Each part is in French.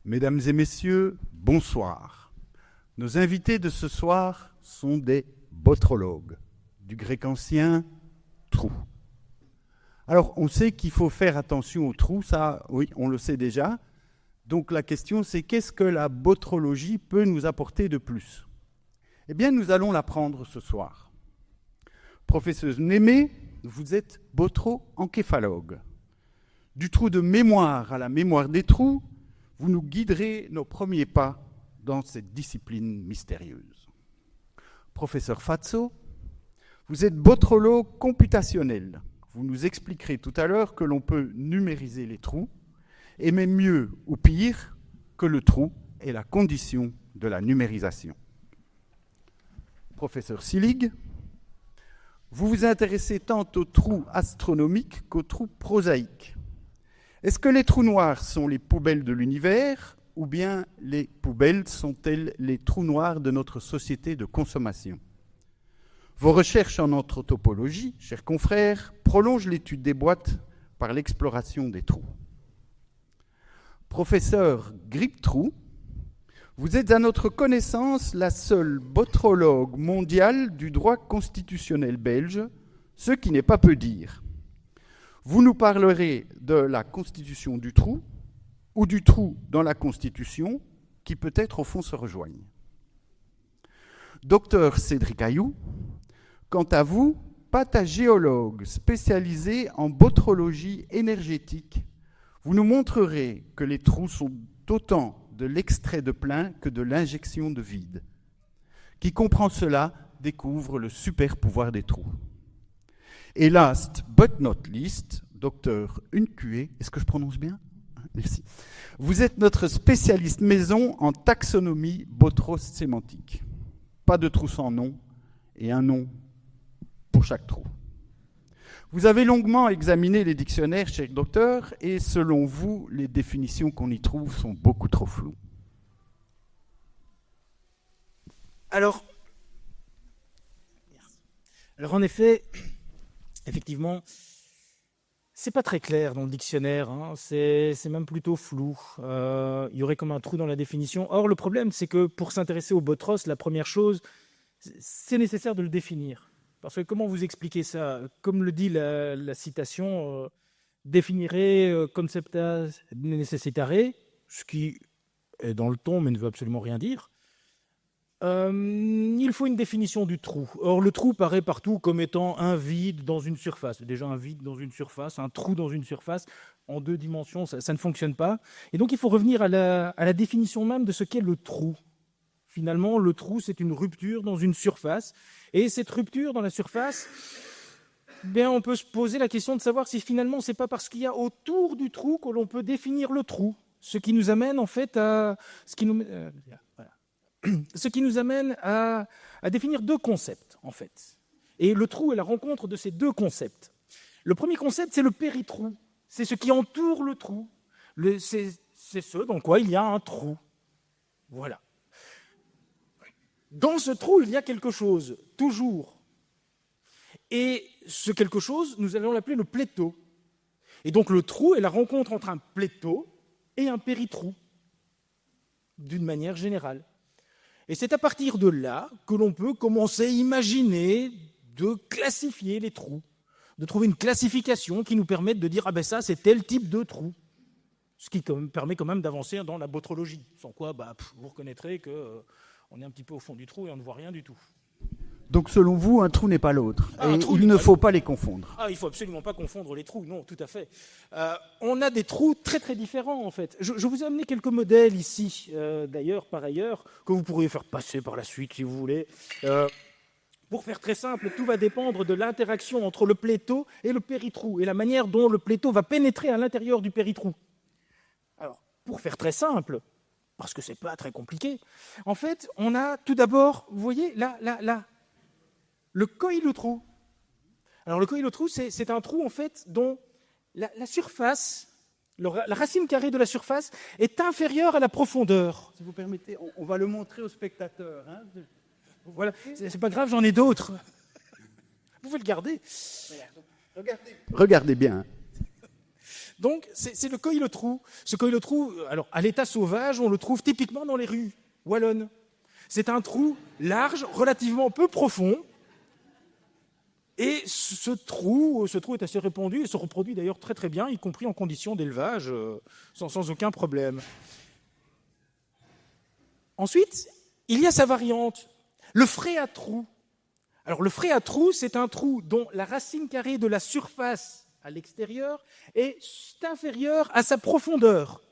Mesdames et messieurs, bonsoir. Nos invités de ce soir sont des botrologues, du grec ancien « trou ». Alors, on sait qu'il faut faire attention aux trous, ça, oui, on le sait déjà. Donc la question, c'est qu'est-ce que la botrologie peut nous apporter de plus? Eh bien, nous allons l'apprendre ce soir. Professeuse Némé, vous êtes botro-encéphalogue. Du trou de mémoire à la mémoire des trous, vous nous guiderez nos premiers pas dans cette discipline mystérieuse. Professeur Fazzo, vous êtes botrologue computationnel. Vous nous expliquerez tout à l'heure que l'on peut numériser les trous, et même mieux ou pire, que le trou est la condition de la numérisation. Professeur Sillig, vous vous intéressez tant aux trous astronomiques qu'aux trous prosaïques. Est-ce que les trous noirs sont les poubelles de l'univers ou bien les poubelles sont-elles les trous noirs de notre société de consommation? Vos recherches en anthropologie, chers confrères, prolongent l'étude des boîtes par l'exploration des trous. Professeur Griptrou, vous êtes à notre connaissance la seule botrologue mondiale du droit constitutionnel belge, ce qui n'est pas peu dire. Vous nous parlerez de la constitution du trou ou du trou dans la Constitution, qui peut-être au fond se rejoignent. Docteur Cédric Ayou, quant à vous, patagéologue spécialisé en botrologie énergétique, vous nous montrerez que les trous sont autant de l'extrait de plein que de l'injection de vide. Qui comprend cela découvre le super pouvoir des trous. Et last but not least, docteur Uncué, est-ce que je prononce bien? Merci. Vous êtes notre spécialiste maison en taxonomie botro-sémantique. Pas de trou sans nom et un nom pour chaque trou. Vous avez longuement examiné les dictionnaires, cher docteur, et selon vous, les définitions qu'on y trouve sont beaucoup trop floues. Alors en effet, effectivement, c'est pas très clair dans le dictionnaire, hein. C'est même plutôt flou. Il y aurait comme un trou dans la définition. Or, le problème, c'est que pour s'intéresser au botros, la première chose, c'est nécessaire de le définir. Parce que comment vous expliquez ça? Comme le dit la citation, définirez concepta necessitare, ce qui est dans le ton mais ne veut absolument rien dire. Il faut une définition du trou. Or, le trou paraît partout comme étant un vide dans une surface. Déjà, un vide dans une surface, un trou dans une surface, en deux dimensions, ça ne fonctionne pas. Et donc, il faut revenir à la définition même de ce qu'est le trou. Finalement, le trou, c'est une rupture dans une surface. Et cette rupture dans la surface, bien, on peut se poser la question de savoir si finalement, ce n'est pas parce qu'il y a autour du trou que l'on peut définir le trou. Ce qui nous amène en fait à... Ce qui nous amène à définir deux concepts, en fait. Et le trou est la rencontre de ces deux concepts. Le premier concept, c'est le péritrou. C'est ce qui entoure le trou. C'est ce dans quoi il y a un trou. Voilà. Dans ce trou, il y a quelque chose, toujours. Et ce quelque chose, nous allons l'appeler le pléteau. Et donc le trou est la rencontre entre un pléteau et un péritrou, d'une manière générale. Et c'est à partir de là que l'on peut commencer à imaginer de classifier les trous, de trouver une classification qui nous permette de dire « Ah ben ça, c'est tel type de trou ». Ce qui permet quand même d'avancer dans la botrologie. Sans quoi, vous reconnaîtrez qu'on est un petit peu au fond du trou et on ne voit rien du tout. Donc selon vous, un trou n'est pas l'autre. Et il ne faut pas les confondre. Il ne faut absolument pas confondre les trous, non, tout à fait. On a des trous très très différents en fait. Je vous ai amené quelques modèles ici, d'ailleurs, par ailleurs, que vous pourriez faire passer par la suite si vous voulez. Pour faire très simple, tout va dépendre de l'interaction entre le pléteau et le péritrou, et la manière dont le pléteau va pénétrer à l'intérieur du péritrou. Alors, pour faire très simple, parce que ce n'est pas très compliqué, en fait, on a tout d'abord, vous voyez, là, le coïlotrou. Alors le coïlotrou, c'est un trou en fait dont la surface, la racine carrée de la surface est inférieure à la profondeur. Si vous permettez, on va le montrer aux spectateurs. Hein. Voilà, c'est pas grave, j'en ai d'autres. Vous pouvez le garder. Regardez bien. Donc, c'est le coïle-trou. Ce coïle-trou, alors, à l'état sauvage, on le trouve typiquement dans les rues wallonnes. C'est un trou large, relativement peu profond. Et ce trou est assez répandu et se reproduit d'ailleurs très très bien, y compris en conditions d'élevage, sans aucun problème. Ensuite, il y a sa variante, le phréatrou. Alors le phréatrou, c'est un trou dont la racine carrée de la surface à l'extérieur est inférieure à sa profondeur.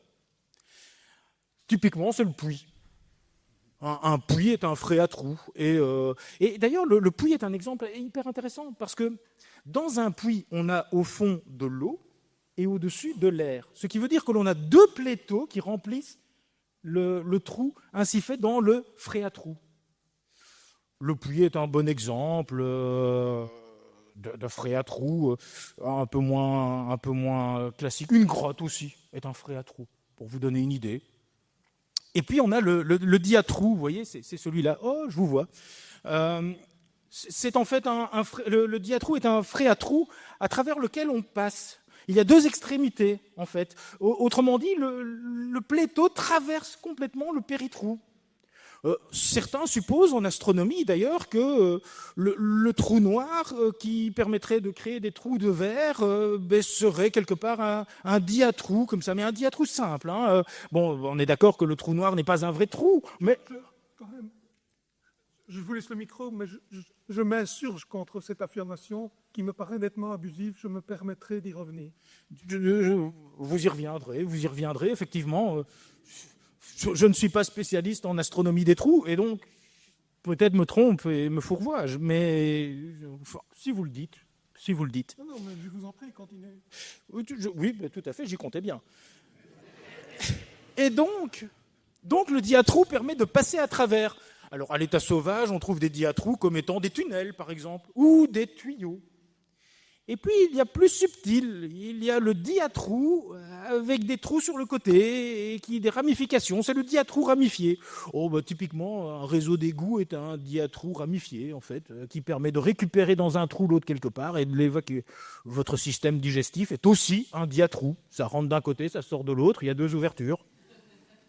Typiquement, c'est le puits. Un puits est un phréatrou. Et d'ailleurs, le puits est un exemple hyper intéressant parce que dans un puits, on a au fond de l'eau et au-dessus de l'air. Ce qui veut dire que l'on a deux pléteaux qui remplissent le trou ainsi fait dans le phréatrou. Le puits est un bon exemple de phréatrou un peu moins classique. Une grotte aussi est un phréatrou, pour vous donner une idée. Et puis on a le diatrou, vous voyez, c'est celui-là. Oh, je vous vois. C'est en fait le diatrou est un phréatrou à travers lequel on passe. Il y a deux extrémités, en fait. Autrement dit, le pléteau traverse complètement le péritrou. Certains supposent, en astronomie d'ailleurs, que le trou noir qui permettrait de créer des trous de verre serait quelque part un diatrou, comme ça, mais un diatrou simple. Hein. Bon, on est d'accord que le trou noir n'est pas un vrai trou, mais... Quand même, je vous laisse le micro, mais je m'insurge contre cette affirmation qui me paraît nettement abusive. Je me permettrai d'y revenir. Vous y reviendrez, effectivement. Je ne suis pas spécialiste en astronomie des trous, et donc peut-être me trompe et me fourvoie, mais si vous le dites. Non, mais je vous en prie, continuez. Oui, tout à fait, j'y comptais bien. Et donc le diatrou permet de passer à travers. Alors, à l'état sauvage, on trouve des diatrous comme étant des tunnels, par exemple, ou des tuyaux. Et puis, il y a plus subtil, il y a le diatrou avec des trous sur le côté et des ramifications. C'est le diatrou ramifié. Typiquement, un réseau d'égouts est un diatrou ramifié, en fait, qui permet de récupérer dans un trou l'eau de quelque part et de l'évacuer. Votre système digestif est aussi un diatrou. Ça rentre d'un côté, ça sort de l'autre, il y a deux ouvertures.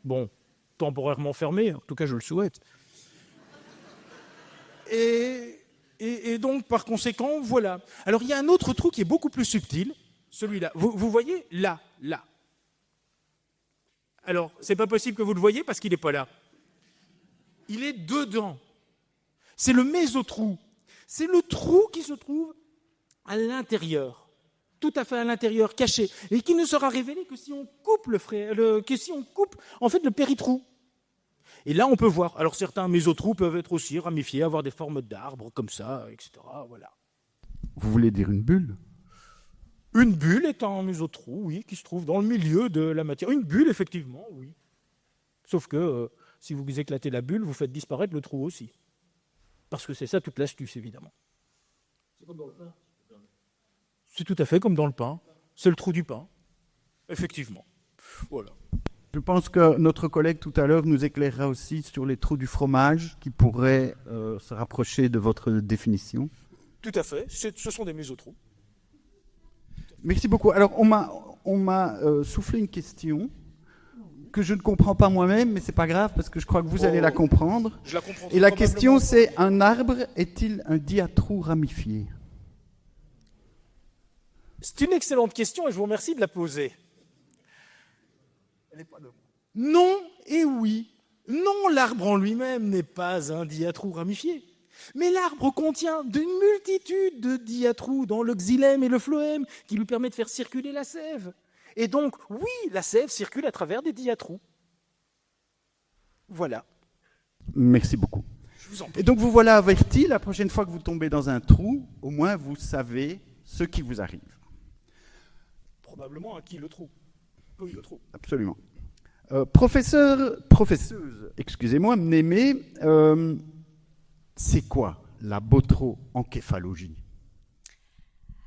Bon, temporairement fermées, en tout cas, je le souhaite. Et donc, par conséquent, voilà. Alors, il y a un autre trou qui est beaucoup plus subtil, celui-là. Vous voyez, là. Alors, c'est pas possible que vous le voyez parce qu'il n'est pas là. Il est dedans. C'est le mésotrou. C'est le trou qui se trouve à l'intérieur, tout à fait à l'intérieur, caché, et qui ne sera révélé que si on coupe en fait le péritrou. Et là, on peut voir. Alors, certains mésotrous peuvent être aussi ramifiés, avoir des formes d'arbres, comme ça, etc. Voilà. Vous voulez dire une bulle? Une bulle est un mésotrou, oui, qui se trouve dans le milieu de la matière. Une bulle, effectivement, oui. Sauf que si vous éclatez la bulle, vous faites disparaître le trou aussi. Parce que c'est ça toute l'astuce, évidemment. C'est comme dans le pain. C'est tout à fait comme dans le pain. C'est le trou du pain. Effectivement. Voilà. Je pense que notre collègue tout à l'heure nous éclairera aussi sur les trous du fromage qui pourraient se rapprocher de votre définition. Tout à fait, ce sont des mésotrous. Merci beaucoup. Alors, on m'a soufflé une question que je ne comprends pas moi-même, mais c'est pas grave parce que je crois que vous allez la comprendre. Je la comprends. Et la question, c'est: un arbre est-il un diatrou ramifié? C'est une excellente question et je vous remercie de la poser. Non et oui. Non, l'arbre en lui-même n'est pas un diatrou ramifié. Mais l'arbre contient une multitude de diatrous dans le xylème et le phloème qui lui permettent de faire circuler la sève. Et donc, oui, la sève circule à travers des diatrous. Voilà. Merci beaucoup. Je vous en prie. Et donc, vous voilà averti, la prochaine fois que vous tombez dans un trou, au moins vous savez ce qui vous arrive. Probablement à qui le trou. Oui, le trou. Absolument. Professeuse, excusez-moi, Mnémé, c'est quoi la bothroencéphalogie?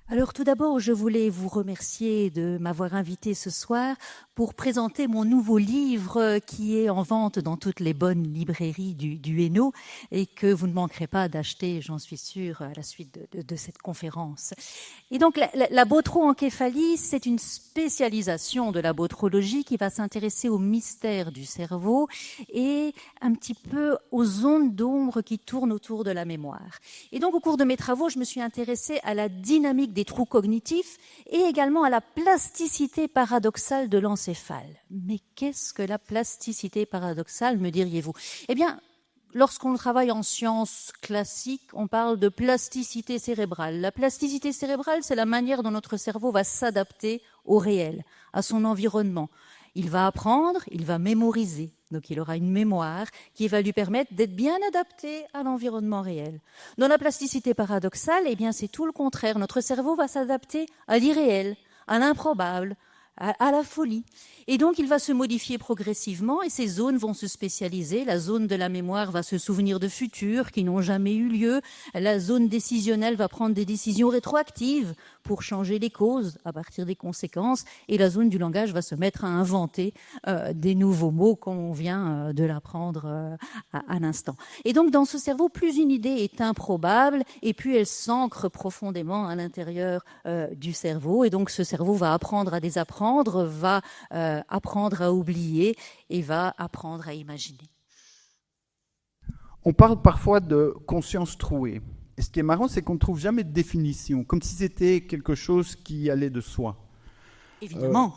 Alors tout d'abord, je voulais vous remercier de m'avoir invité ce soir pour présenter mon nouveau livre qui est en vente dans toutes les bonnes librairies du Hainaut et que vous ne manquerez pas d'acheter, j'en suis sûre, à la suite de cette conférence. Et donc la botroencéphalie, c'est une spécialisation de la botrologie qui va s'intéresser aux mystères du cerveau et un petit peu aux ondes d'ombre qui tournent autour de la mémoire. Et donc au cours de mes travaux, je me suis intéressée à la dynamique des trous cognitifs et également à la plasticité paradoxale de l'encéphale. Mais qu'est-ce que la plasticité paradoxale, me diriez-vous? Eh bien, lorsqu'on travaille en sciences classiques, on parle de plasticité cérébrale. La plasticité cérébrale, c'est la manière dont notre cerveau va s'adapter au réel, à son environnement. Il va apprendre, il va mémoriser. Donc il aura une mémoire qui va lui permettre d'être bien adapté à l'environnement réel. Dans la plasticité paradoxale, eh bien c'est tout le contraire. Notre cerveau va s'adapter à l'irréel, à l'improbable, à la folie. Et donc, il va se modifier progressivement et ces zones vont se spécialiser. La zone de la mémoire va se souvenir de futurs qui n'ont jamais eu lieu. La zone décisionnelle va prendre des décisions rétroactives pour changer les causes à partir des conséquences. Et la zone du langage va se mettre à inventer des nouveaux mots comme on vient de l'apprendre à l'instant. Et donc, dans ce cerveau, plus une idée est improbable et plus elle s'ancre profondément à l'intérieur du cerveau. Et donc, ce cerveau va apprendre à désapprendre, va apprendre à oublier et va apprendre à imaginer. On parle parfois de conscience trouée. Et ce qui est marrant, c'est qu'on ne trouve jamais de définition, comme si c'était quelque chose qui allait de soi. Évidemment.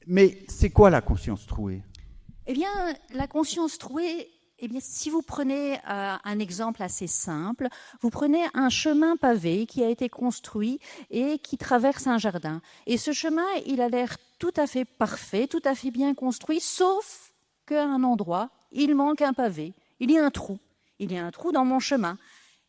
Mais c'est quoi la conscience trouée? Eh bien, la conscience trouée, eh bien, si vous prenez un exemple assez simple, vous prenez un chemin pavé qui a été construit et qui traverse un jardin. Et ce chemin, il a l'air tout à fait parfait, tout à fait bien construit, sauf qu'à un endroit, il manque un pavé. Il y a un trou. Il y a un trou dans mon chemin.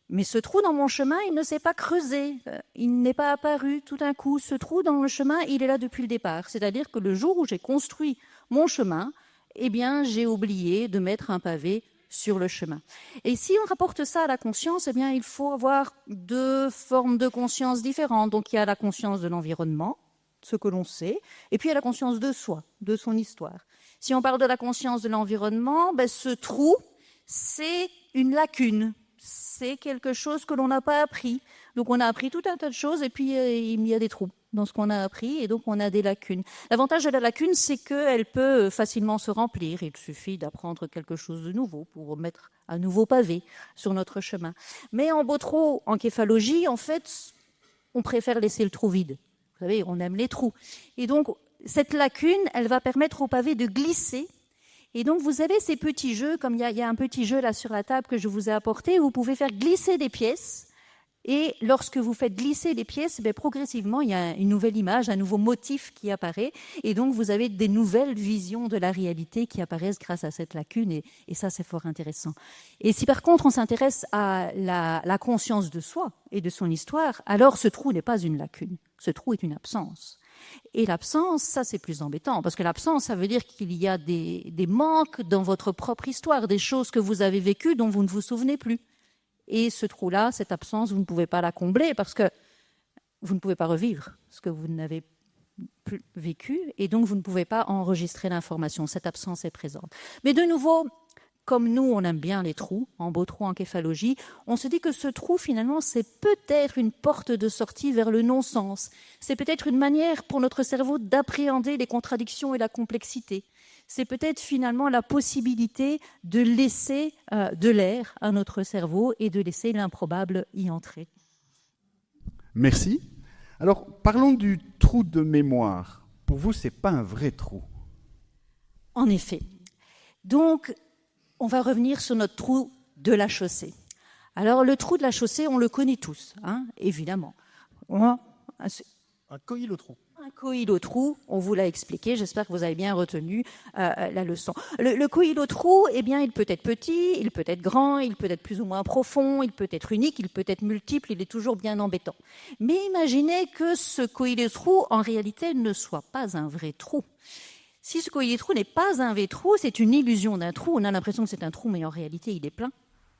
Mais ce trou dans mon chemin, il ne s'est pas creusé. Il n'est pas apparu tout d'un coup. Ce trou dans le chemin, il est là depuis le départ. C'est-à-dire que le jour où j'ai construit mon chemin, eh bien, j'ai oublié de mettre un pavé sur le chemin. Et si on rapporte ça à la conscience, eh bien, il faut avoir deux formes de conscience différentes. Donc, il y a la conscience de l'environnement, ce que l'on sait, et puis il y a la conscience de soi, de son histoire. Si on parle de la conscience de l'environnement, ben, ce trou, c'est une lacune. C'est quelque chose que l'on n'a pas appris. Donc, on a appris tout un tas de choses, et puis il y a des trous dans ce qu'on a appris, et donc on a des lacunes. L'avantage de la lacune, c'est qu'elle peut facilement se remplir. Il suffit d'apprendre quelque chose de nouveau pour mettre un nouveau pavé sur notre chemin. Mais en botroencéphalogie, en fait, on préfère laisser le trou vide. Vous savez, on aime les trous. Et donc, cette lacune, elle va permettre au pavé de glisser. Et donc, vous avez ces petits jeux, comme il y a un petit jeu là sur la table que je vous ai apporté, où vous pouvez faire glisser des pièces. Et lorsque vous faites glisser les pièces, ben, progressivement, il y a une nouvelle image, un nouveau motif qui apparaît. Et donc, vous avez des nouvelles visions de la réalité qui apparaissent grâce à cette lacune. Et ça, c'est fort intéressant. Et si par contre, on s'intéresse à la conscience de soi et de son histoire, alors ce trou n'est pas une lacune. Ce trou est une absence. Et l'absence, ça, c'est plus embêtant. Parce que l'absence, ça veut dire qu'il y a des manques dans votre propre histoire, des choses que vous avez vécues dont vous ne vous souvenez plus. Et ce trou-là, cette absence, vous ne pouvez pas la combler parce que vous ne pouvez pas revivre ce que vous n'avez plus vécu et donc vous ne pouvez pas enregistrer l'information. Cette absence est présente. Mais de nouveau, comme nous, on aime bien les trous, en botroencéphalogie, on se dit que ce trou, finalement, c'est peut-être une porte de sortie vers le non-sens. C'est peut-être une manière pour notre cerveau d'appréhender les contradictions et la complexité. C'est peut-être finalement la possibilité de laisser de l'air à notre cerveau et de laisser l'improbable y entrer. Merci. Alors, parlons du trou de mémoire. Pour vous, ce n'est pas un vrai trou. En effet. Donc, on va revenir sur notre trou de la chaussée. Alors, le trou de la chaussée, on le connaît tous, hein, évidemment. Un coïl au trou. Un coïl au trou, on vous l'a expliqué, j'espère que vous avez bien retenu la leçon. Le coïl au trou, eh bien, il peut être petit, il peut être grand, il peut être plus ou moins profond, il peut être unique, il peut être multiple, il est toujours bien embêtant. Mais imaginez que ce coïl au trou, en réalité, ne soit pas un vrai trou. Si ce coïl au trou n'est pas un vrai trou, c'est une illusion d'un trou. On a l'impression que c'est un trou, mais en réalité, il est plein.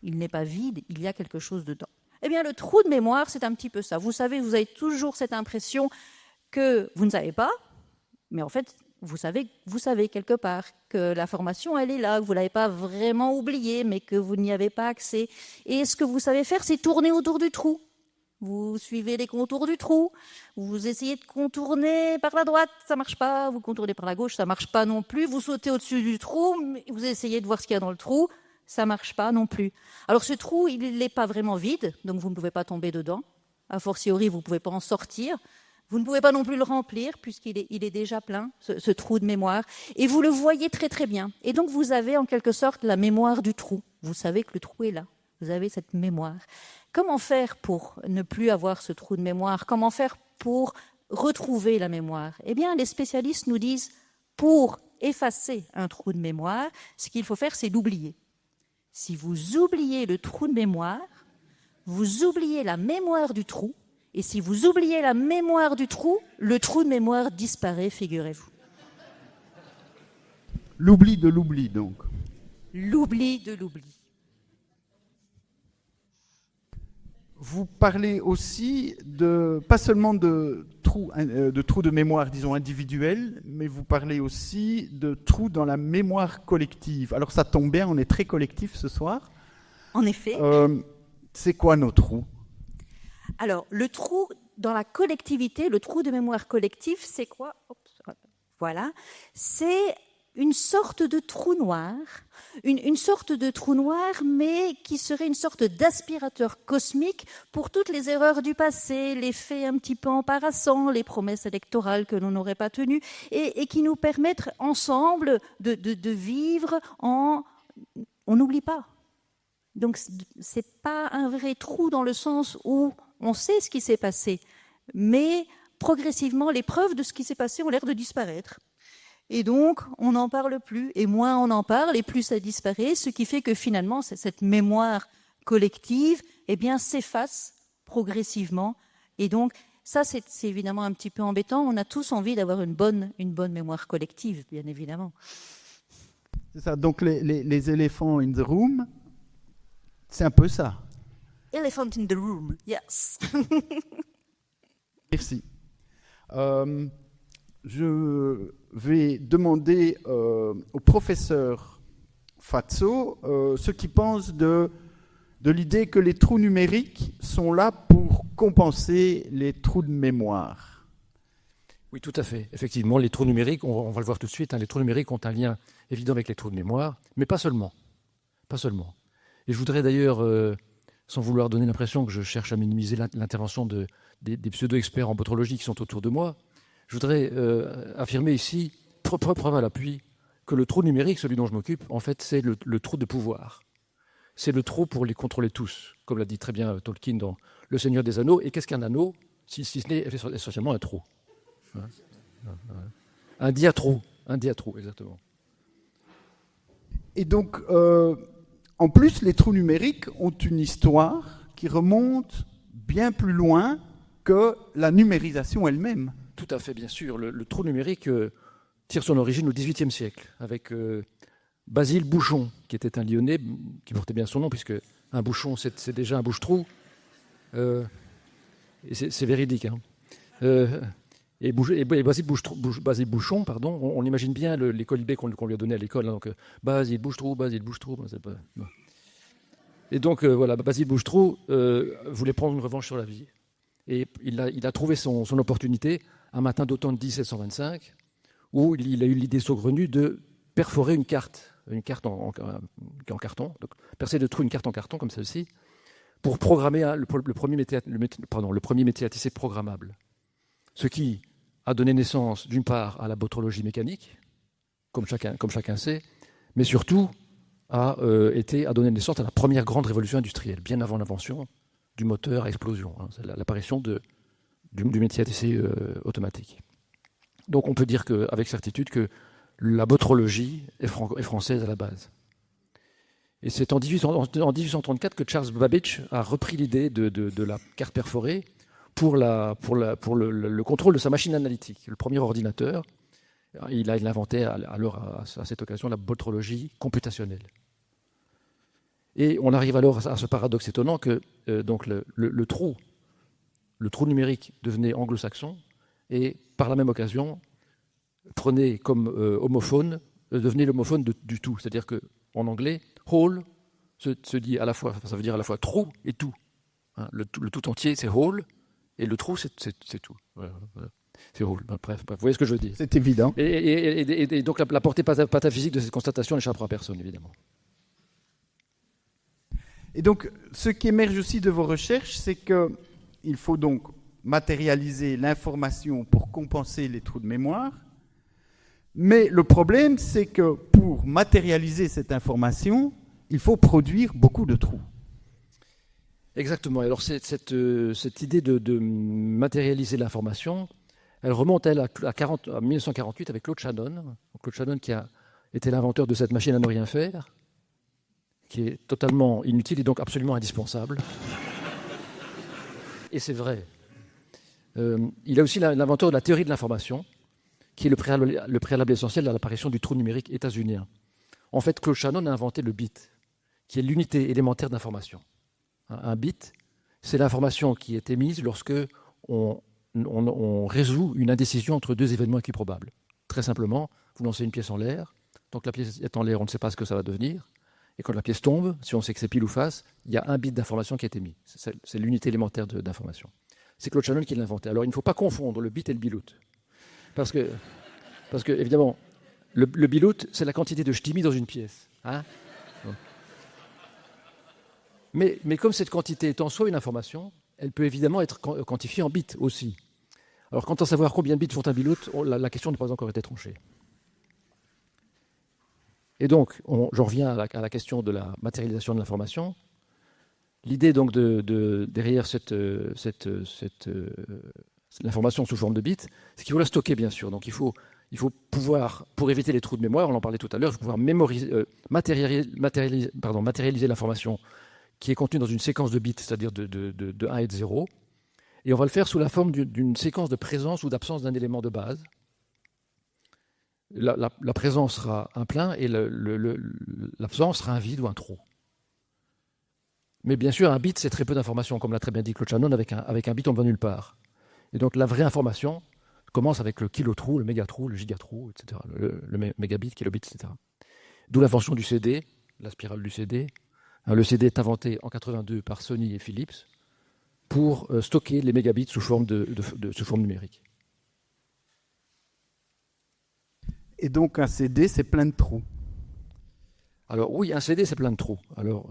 Il n'est pas vide, il y a quelque chose dedans. Eh bien, le trou de mémoire, c'est un petit peu ça. Vous savez, vous avez toujours cette impression que vous ne savez pas, mais en fait, vous savez quelque part que l'information, elle est là, que vous ne l'avez pas vraiment oubliée, mais que vous n'y avez pas accès. Et ce que vous savez faire, c'est tourner autour du trou. Vous suivez les contours du trou, vous essayez de contourner par la droite, ça ne marche pas, vous contournez par la gauche, ça ne marche pas non plus, vous sautez au-dessus du trou, vous essayez de voir ce qu'il y a dans le trou, ça ne marche pas non plus. Alors ce trou, il n'est pas vraiment vide, donc vous ne pouvez pas tomber dedans. A fortiori, vous ne pouvez pas en sortir. Vous ne pouvez pas non plus le remplir puisqu'il est déjà plein, ce trou de mémoire. Et vous le voyez très très bien. Et donc vous avez en quelque sorte la mémoire du trou. Vous savez que le trou est là. Vous avez cette mémoire. Comment faire pour ne plus avoir ce trou de mémoire? Comment faire pour retrouver la mémoire? Eh bien, les spécialistes nous disent, pour effacer un trou de mémoire, ce qu'il faut faire, c'est l'oublier. Si vous oubliez le trou de mémoire, vous oubliez la mémoire du trou. Et si vous oubliez la mémoire du trou, le trou de mémoire disparaît, figurez-vous. L'oubli de l'oubli, donc. L'oubli de l'oubli. Vous parlez aussi pas seulement de trous de mémoire, disons, individuels, mais vous parlez aussi de trous dans la mémoire collective. Alors ça tombe bien, on est très collectif ce soir. En effet. C'est quoi nos trous? Alors, le trou dans la collectivité, le trou de mémoire collective, c'est quoi? Voilà. C'est une sorte de trou noir, une sorte de trou noir, mais qui serait une sorte d'aspirateur cosmique pour toutes les erreurs du passé, les faits un petit peu embarrassants, les promesses électorales que l'on n'aurait pas tenues, et qui nous permettent ensemble de vivre en... On n'oublie pas. Donc, ce n'est pas un vrai trou dans le sens où on sait ce qui s'est passé, mais progressivement, les preuves de ce qui s'est passé ont l'air de disparaître. Et donc, on n'en parle plus, et moins on en parle, et plus ça disparaît, ce qui fait que finalement, cette mémoire collective, eh bien, s'efface progressivement. Et donc, ça, c'est évidemment un petit peu embêtant. On a tous envie d'avoir une bonne mémoire collective, bien évidemment. C'est ça, donc les éléphants in the room, c'est un peu ça. Elephant in the room, yes. Merci. Je vais demander au professeur Fatso ce qu'il pense de l'idée que les trous numériques sont là pour compenser les trous de mémoire. Oui, tout à fait. Effectivement, les trous numériques, on va le voir tout de suite, les trous numériques ont un lien évident avec les trous de mémoire, mais pas seulement. Pas seulement. Et je voudrais d'ailleurs, sans vouloir donner l'impression que je cherche à minimiser l'intervention des pseudo-experts en botrologie qui sont autour de moi, je voudrais affirmer ici, preuve à l'appui, que le trou numérique, celui dont je m'occupe, en fait, c'est le trou de pouvoir. C'est le trou pour les contrôler tous, comme l'a dit très bien Tolkien dans Le Seigneur des Anneaux. Et qu'est-ce qu'un anneau, si ce n'est essentiellement un trou? Un diatrou, exactement. Et donc, en plus, les trous numériques ont une histoire qui remonte bien plus loin que la numérisation elle-même. Tout à fait, bien sûr. Le trou numérique tire son origine au XVIIIe siècle, avec Basile Bouchon, qui était un Lyonnais, qui portait bien son nom, puisque un bouchon, c'est déjà un bouche-trou. Et c'est véridique. Hein. Et Basile Bouchon, pardon, on imagine bien les colibés qu'on lui a donnés à l'école. Hein, donc, Basile Bouche-trou. Et donc, voilà, Basile Bouche-trou voulait prendre une revanche sur la vie. Et il a trouvé son opportunité un matin d'automne 1725, où il a eu l'idée saugrenue de perforer une carte en carton, donc percer de trous une carte en carton comme celle-ci, pour programmer le premier métier à tisser programmable. Ce qui a donné naissance, d'une part, à la botrologie mécanique, comme chacun sait, mais surtout a donné naissance à la première grande révolution industrielle, bien avant l'invention du moteur à explosion. Hein, c'est l'apparition du métier à tisser automatique. Donc on peut dire avec certitude que la botrologie est française à la base. Et c'est en 1834 que Charles Babbage a repris l'idée de la carte perforée pour le contrôle de sa machine analytique, le premier ordinateur. Il inventait alors à cette occasion la botrologie computationnelle. Et on arrive alors à ce paradoxe étonnant que donc le trou numérique devenait anglo-saxon et par la même occasion prenait comme homophone, devenait l'homophone du tout. C'est-à-dire qu'en anglais, whole se dit à la fois, ça veut dire à la fois trou et tout. Hein, le tout entier, c'est whole, et le trou, c'est tout. Voilà. C'est whole. Bref, vous voyez ce que je veux dire. C'est évident. Et donc la portée pataphysique de cette constatation n'échappera à personne, évidemment. Et donc, ce qui émerge aussi de vos recherches, c'est qu'il faut donc matérialiser l'information pour compenser les trous de mémoire. Mais le problème, c'est que pour matérialiser cette information, il faut produire beaucoup de trous. Exactement. Alors cette idée de matérialiser l'information, elle remonte à 1948 avec Claude Shannon. Claude Shannon qui a été l'inventeur de cette machine à ne rien faire, qui est totalement inutile et donc absolument indispensable. Et c'est vrai. Il est aussi l'inventeur de la théorie de l'information, qui est le préalable essentiel à l'apparition du trou numérique états-unien. En fait, Claude Shannon a inventé le bit, qui est l'unité élémentaire d'information. Un bit, c'est l'information qui est émise lorsque on résout une indécision entre deux événements équiprobables. Très simplement, vous lancez une pièce en l'air, donc la pièce est en l'air, on ne sait pas ce que ça va devenir, et quand la pièce tombe, si on sait que c'est pile ou face, il y a un bit d'information qui est émis. C'est l'unité élémentaire d'information. C'est Claude Shannon qui l'a inventé. Alors il ne faut pas confondre le bit et le bilout. Parce que évidemment, le bilout, c'est la quantité de ch'timi dans une pièce. Hein, mais comme cette quantité est en soi une information, elle peut évidemment être quantifiée en bits aussi. Alors quant à savoir combien de bits font un bilout, la question n'a pas encore été tranchée. Et donc, j'en reviens à la question de la matérialisation de l'information. L'idée donc derrière l'information sous forme de bits, c'est qu'il faut la stocker bien sûr. Donc il faut pouvoir, pour éviter les trous de mémoire, on en parlait tout à l'heure, il faut pouvoir matérialiser l'information qui est contenue dans une séquence de bits, c'est-à-dire de 1 et de 0. Et on va le faire sous la forme d'une séquence de présence ou d'absence d'un élément de base. La présence sera un plein et l'absence sera un vide ou un trou. Mais bien sûr, un bit, c'est très peu d'informations, comme l'a très bien dit Claude Shannon, avec un bit, on ne va nulle part. Et donc la vraie information commence avec le kilotrou, le mégatrou, le gigatrou, etc., le mégabit, kilobit, etc. D'où l'invention du CD, la spirale du CD. Le CD est inventé en 82 par Sony et Philips pour stocker les mégabits sous forme numérique. Et donc un CD, c'est plein de trous. Alors oui, un CD, c'est plein de trous. Alors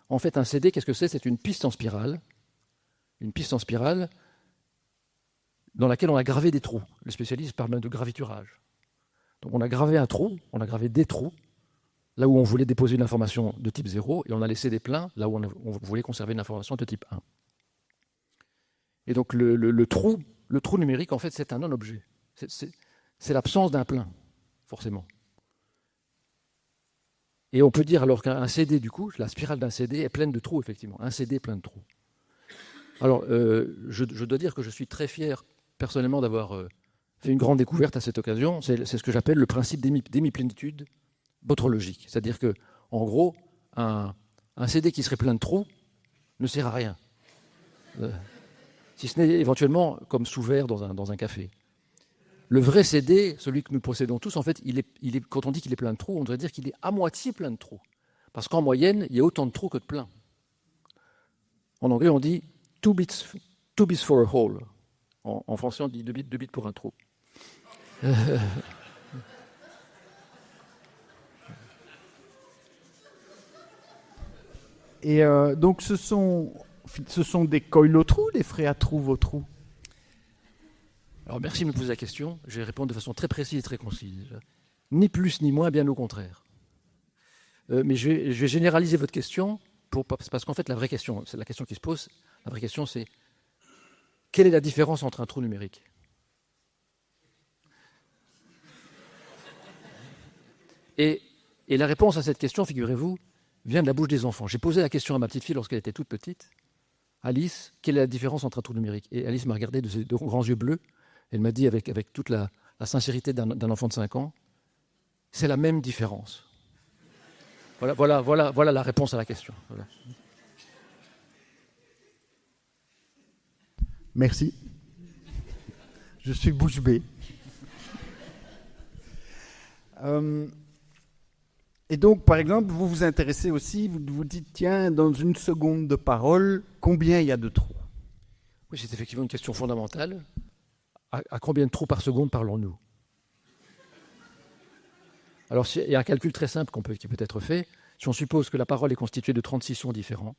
en fait, un CD, qu'est-ce que c'est ? C'est une piste en spirale. Une piste en spirale dans laquelle on a gravé des trous. Les spécialistes parlent de graviturage. Donc on a gravé un trou, on a gravé des trous, là où on voulait déposer une information de type 0, et on a laissé des pleins, là où on voulait conserver une information de type 1. Et donc le trou numérique, en fait, c'est un non-objet. C'est l'absence d'un plein, forcément. Et on peut dire alors qu'un CD, du coup, la spirale d'un CD est pleine de trous, effectivement. Un CD plein de trous. Alors, je dois dire que je suis très fier, personnellement, d'avoir fait une grande découverte à cette occasion. C'est ce que j'appelle le principe d'hémiplénitude botrologique. C'est-à-dire que, en gros, un CD qui serait plein de trous ne sert à rien. Si ce n'est éventuellement comme sous verre dans un café. Le vrai CD, celui que nous possédons tous, en fait, quand on dit qu'il est plein de trous, on devrait dire qu'il est à moitié plein de trous. Parce qu'en moyenne, il y a autant de trous que de pleins. En anglais, on dit 2 bits for a hole. En français, on dit 2 bits pour un trou. Et donc ce sont des coilotrous, des phréatrous-vautrous. Alors merci de me poser la question. Je vais répondre de façon très précise et très concise. Ni plus ni moins, bien au contraire. Mais je vais généraliser votre question parce qu'en fait, la vraie question, c'est la question qui se pose. La vraie question, c'est quelle est la différence entre un trou numérique ? Et la réponse à cette question, figurez-vous, vient de la bouche des enfants. J'ai posé la question à ma petite fille lorsqu'elle était toute petite. Alice, quelle est la différence entre un trou numérique ? Et Alice m'a regardé de ses grands yeux bleus. Elle m'a dit avec toute la sincérité d'un enfant de 5 ans, c'est la même différence. Voilà la réponse à la question. Voilà. Merci. Je suis bouche bée. Et donc, par exemple, vous vous intéressez aussi, vous vous dites, tiens, dans une seconde de parole, combien il y a de trous? Oui, c'est effectivement une question fondamentale. À combien de trous par seconde parlons-nous? Alors, il y a un calcul très simple qui peut être fait. Si on suppose que la parole est constituée de 36 sons différents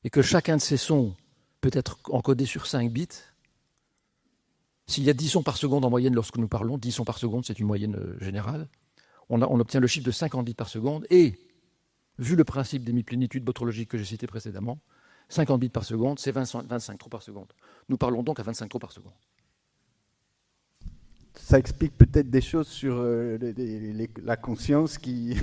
et que chacun de ces sons peut être encodé sur 5 bits, s'il y a 10 sons par seconde en moyenne lorsque nous parlons, 10 sons par seconde, c'est une moyenne générale, on obtient le chiffre de 50 bits par seconde. Et, vu le principe des plénitudes botrologiques que j'ai cité précédemment, 50 bits par seconde, c'est 25 trous par seconde. Nous parlons donc à 25 trous par seconde. Ça explique peut-être des choses sur la conscience qui...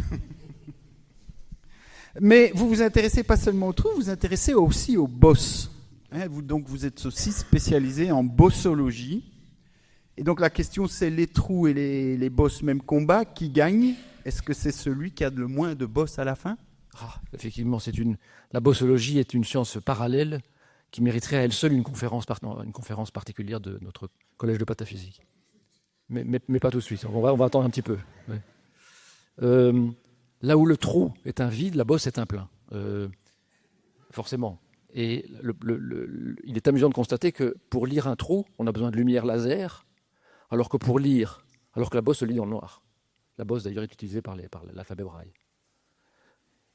Mais vous vous intéressez pas seulement aux trous, vous vous intéressez aussi aux bosses. Vous êtes aussi spécialisé en bossologie. Et donc la question, c'est les trous et les bosses, même combat, qui gagnent? Est-ce que c'est celui qui a le moins de bosses à la fin? Effectivement, la bossologie est une science parallèle qui mériterait à elle seule une conférence particulière de notre collège de pataphysique. Mais pas tout de suite, on va attendre un petit peu. Ouais. Là où le trou est un vide, la bosse est un plein. Forcément. Et il est amusant de constater que pour lire un trou, on a besoin de lumière laser, alors que la bosse se lit en noir. La bosse d'ailleurs est utilisée par l'alphabet braille.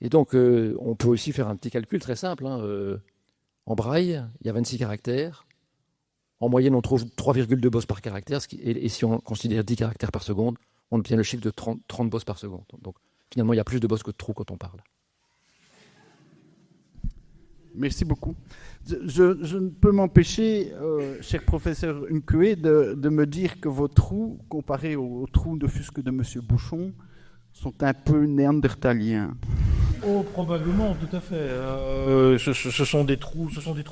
Et donc on peut aussi faire un petit calcul très simple. En braille, il y a 26 caractères. En moyenne, on trouve 3,2 bosses par caractère, et si on considère 10 caractères par seconde, on obtient le chiffre de 30 bosses par seconde. Donc finalement, il y a plus de bosses que de trous quand on parle. Merci beaucoup. Je ne peux m'empêcher, cher professeur Unkué, de me dire que vos trous, comparés aux trous de fusque de M. Bouchon, sont un peu néandertaliens. Oh, probablement, tout à fait. Ce sont des trous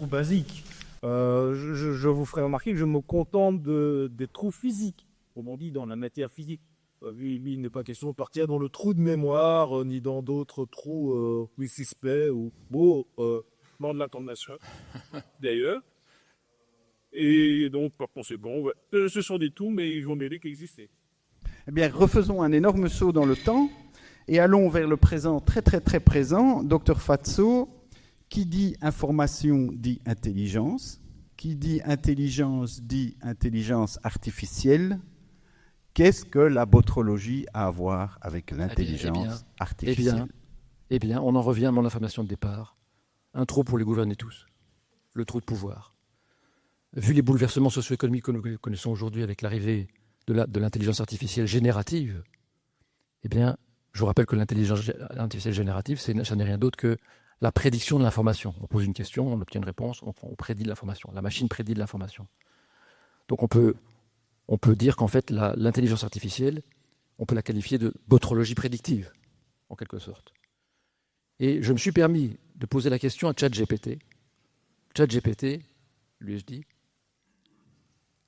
basiques. Je vous ferai remarquer que je me contente des trous physiques, comme on dit dans la matière physique. Il n'est pas question de partir dans le trou de mémoire, ni dans d'autres trous suspects ou dans de l'intonation, d'ailleurs. Et donc, par conséquent, ce sont des trous, mais ils ont des qui existaient. Eh bien, refaisons un énorme saut dans le temps et allons vers le présent, très très très présent. Docteur Fatso, qui dit information dit intelligence, qui dit intelligence dit intelligence artificielle. Qu'est-ce que la botrologie a à voir avec l'intelligence artificielle? Eh bien, on en revient à mon information de départ. Un trou pour les gouverner tous, le trou de pouvoir. Vu les bouleversements socio-économiques que nous connaissons aujourd'hui avec l'arrivée de l'intelligence artificielle générative, eh bien, je vous rappelle que l'intelligence artificielle générative, ça n'est rien d'autre que la prédiction de l'information. On pose une question, on obtient une réponse, on prédit de l'information. La machine prédit de l'information. Donc on peut dire qu'en fait, l'intelligence artificielle, on peut la qualifier de botrologie prédictive, en quelque sorte. Et je me suis permis de poser la question à ChatGPT. ChatGPT, lui ai-je dit,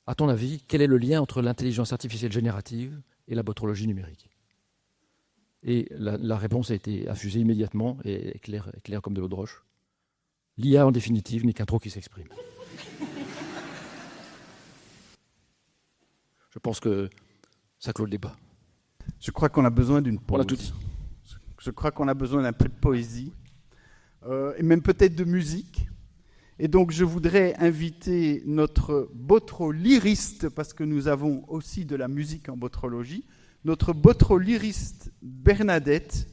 à ton avis, quel est le lien entre l'intelligence artificielle générative et la botrologie numérique? Et la réponse a été affusée immédiatement et claire comme de l'eau de roche. L'IA, en définitive, n'est qu'un trou qui s'exprime. Je pense que ça clôt le débat. Je crois qu'on a besoin d'une pause. On a tout dit. Je crois qu'on a besoin d'un peu de poésie, et même peut-être de musique. Et donc, je voudrais inviter notre botrolyriste, parce que nous avons aussi de la musique en botrologie, notre botrolyriste Bernadette,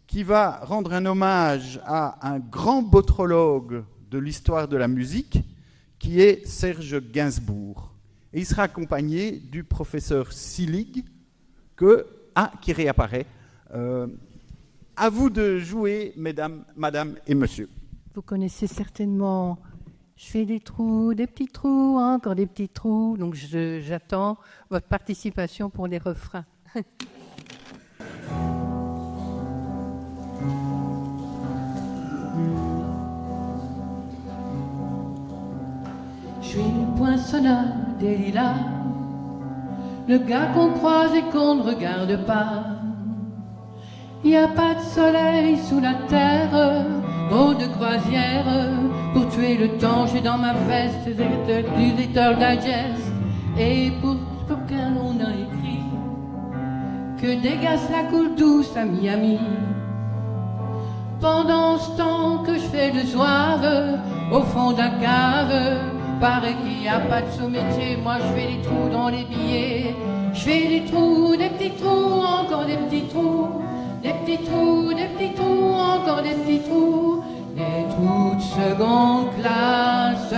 qui va rendre un hommage à un grand botrologue de l'histoire de la musique, qui est Serge Gainsbourg. Et il sera accompagné du professeur Silig, qui réapparaît. À vous de jouer, mesdames, madame et monsieur. Vous connaissez certainement « Je fais des trous, des petits trous, encore des petits trous ». Donc j'attends votre participation pour les refrains. Je suis une poinçonnade des lilas, le gars qu'on croise et qu'on ne regarde pas. Il n'y a pas de soleil sous la terre, mot de croisière. Pour tuer le temps, j'ai dans ma veste du Editor Digest. Et pour qu'un on a écrit que des gaz la coule douce à Miami. Pendant ce temps que je fais le zouave au fond d'un cave, paraît qu'il n'y a pas de sous-métier. Moi je fais des trous dans les billets. Je fais des trous, des petits trous, encore des petits trous. Des petits trous, des petits trous, encore des petits trous. Des trous de seconde classe,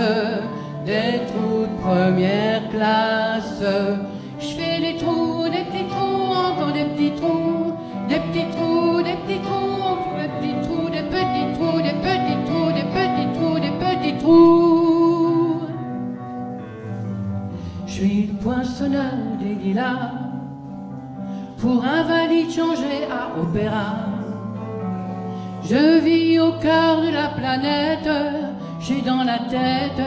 des trous de première classe. Je fais des trous, des petits trous, encore des petits trous. Des petits trous, des petits trous, des petits trous, des petits trous, des petits trous, des petits trous, des petits trous. Je suis le poinçonneur des lilas, pour invalide changé à opéra. Je vis au cœur de la planète, j'ai dans la tête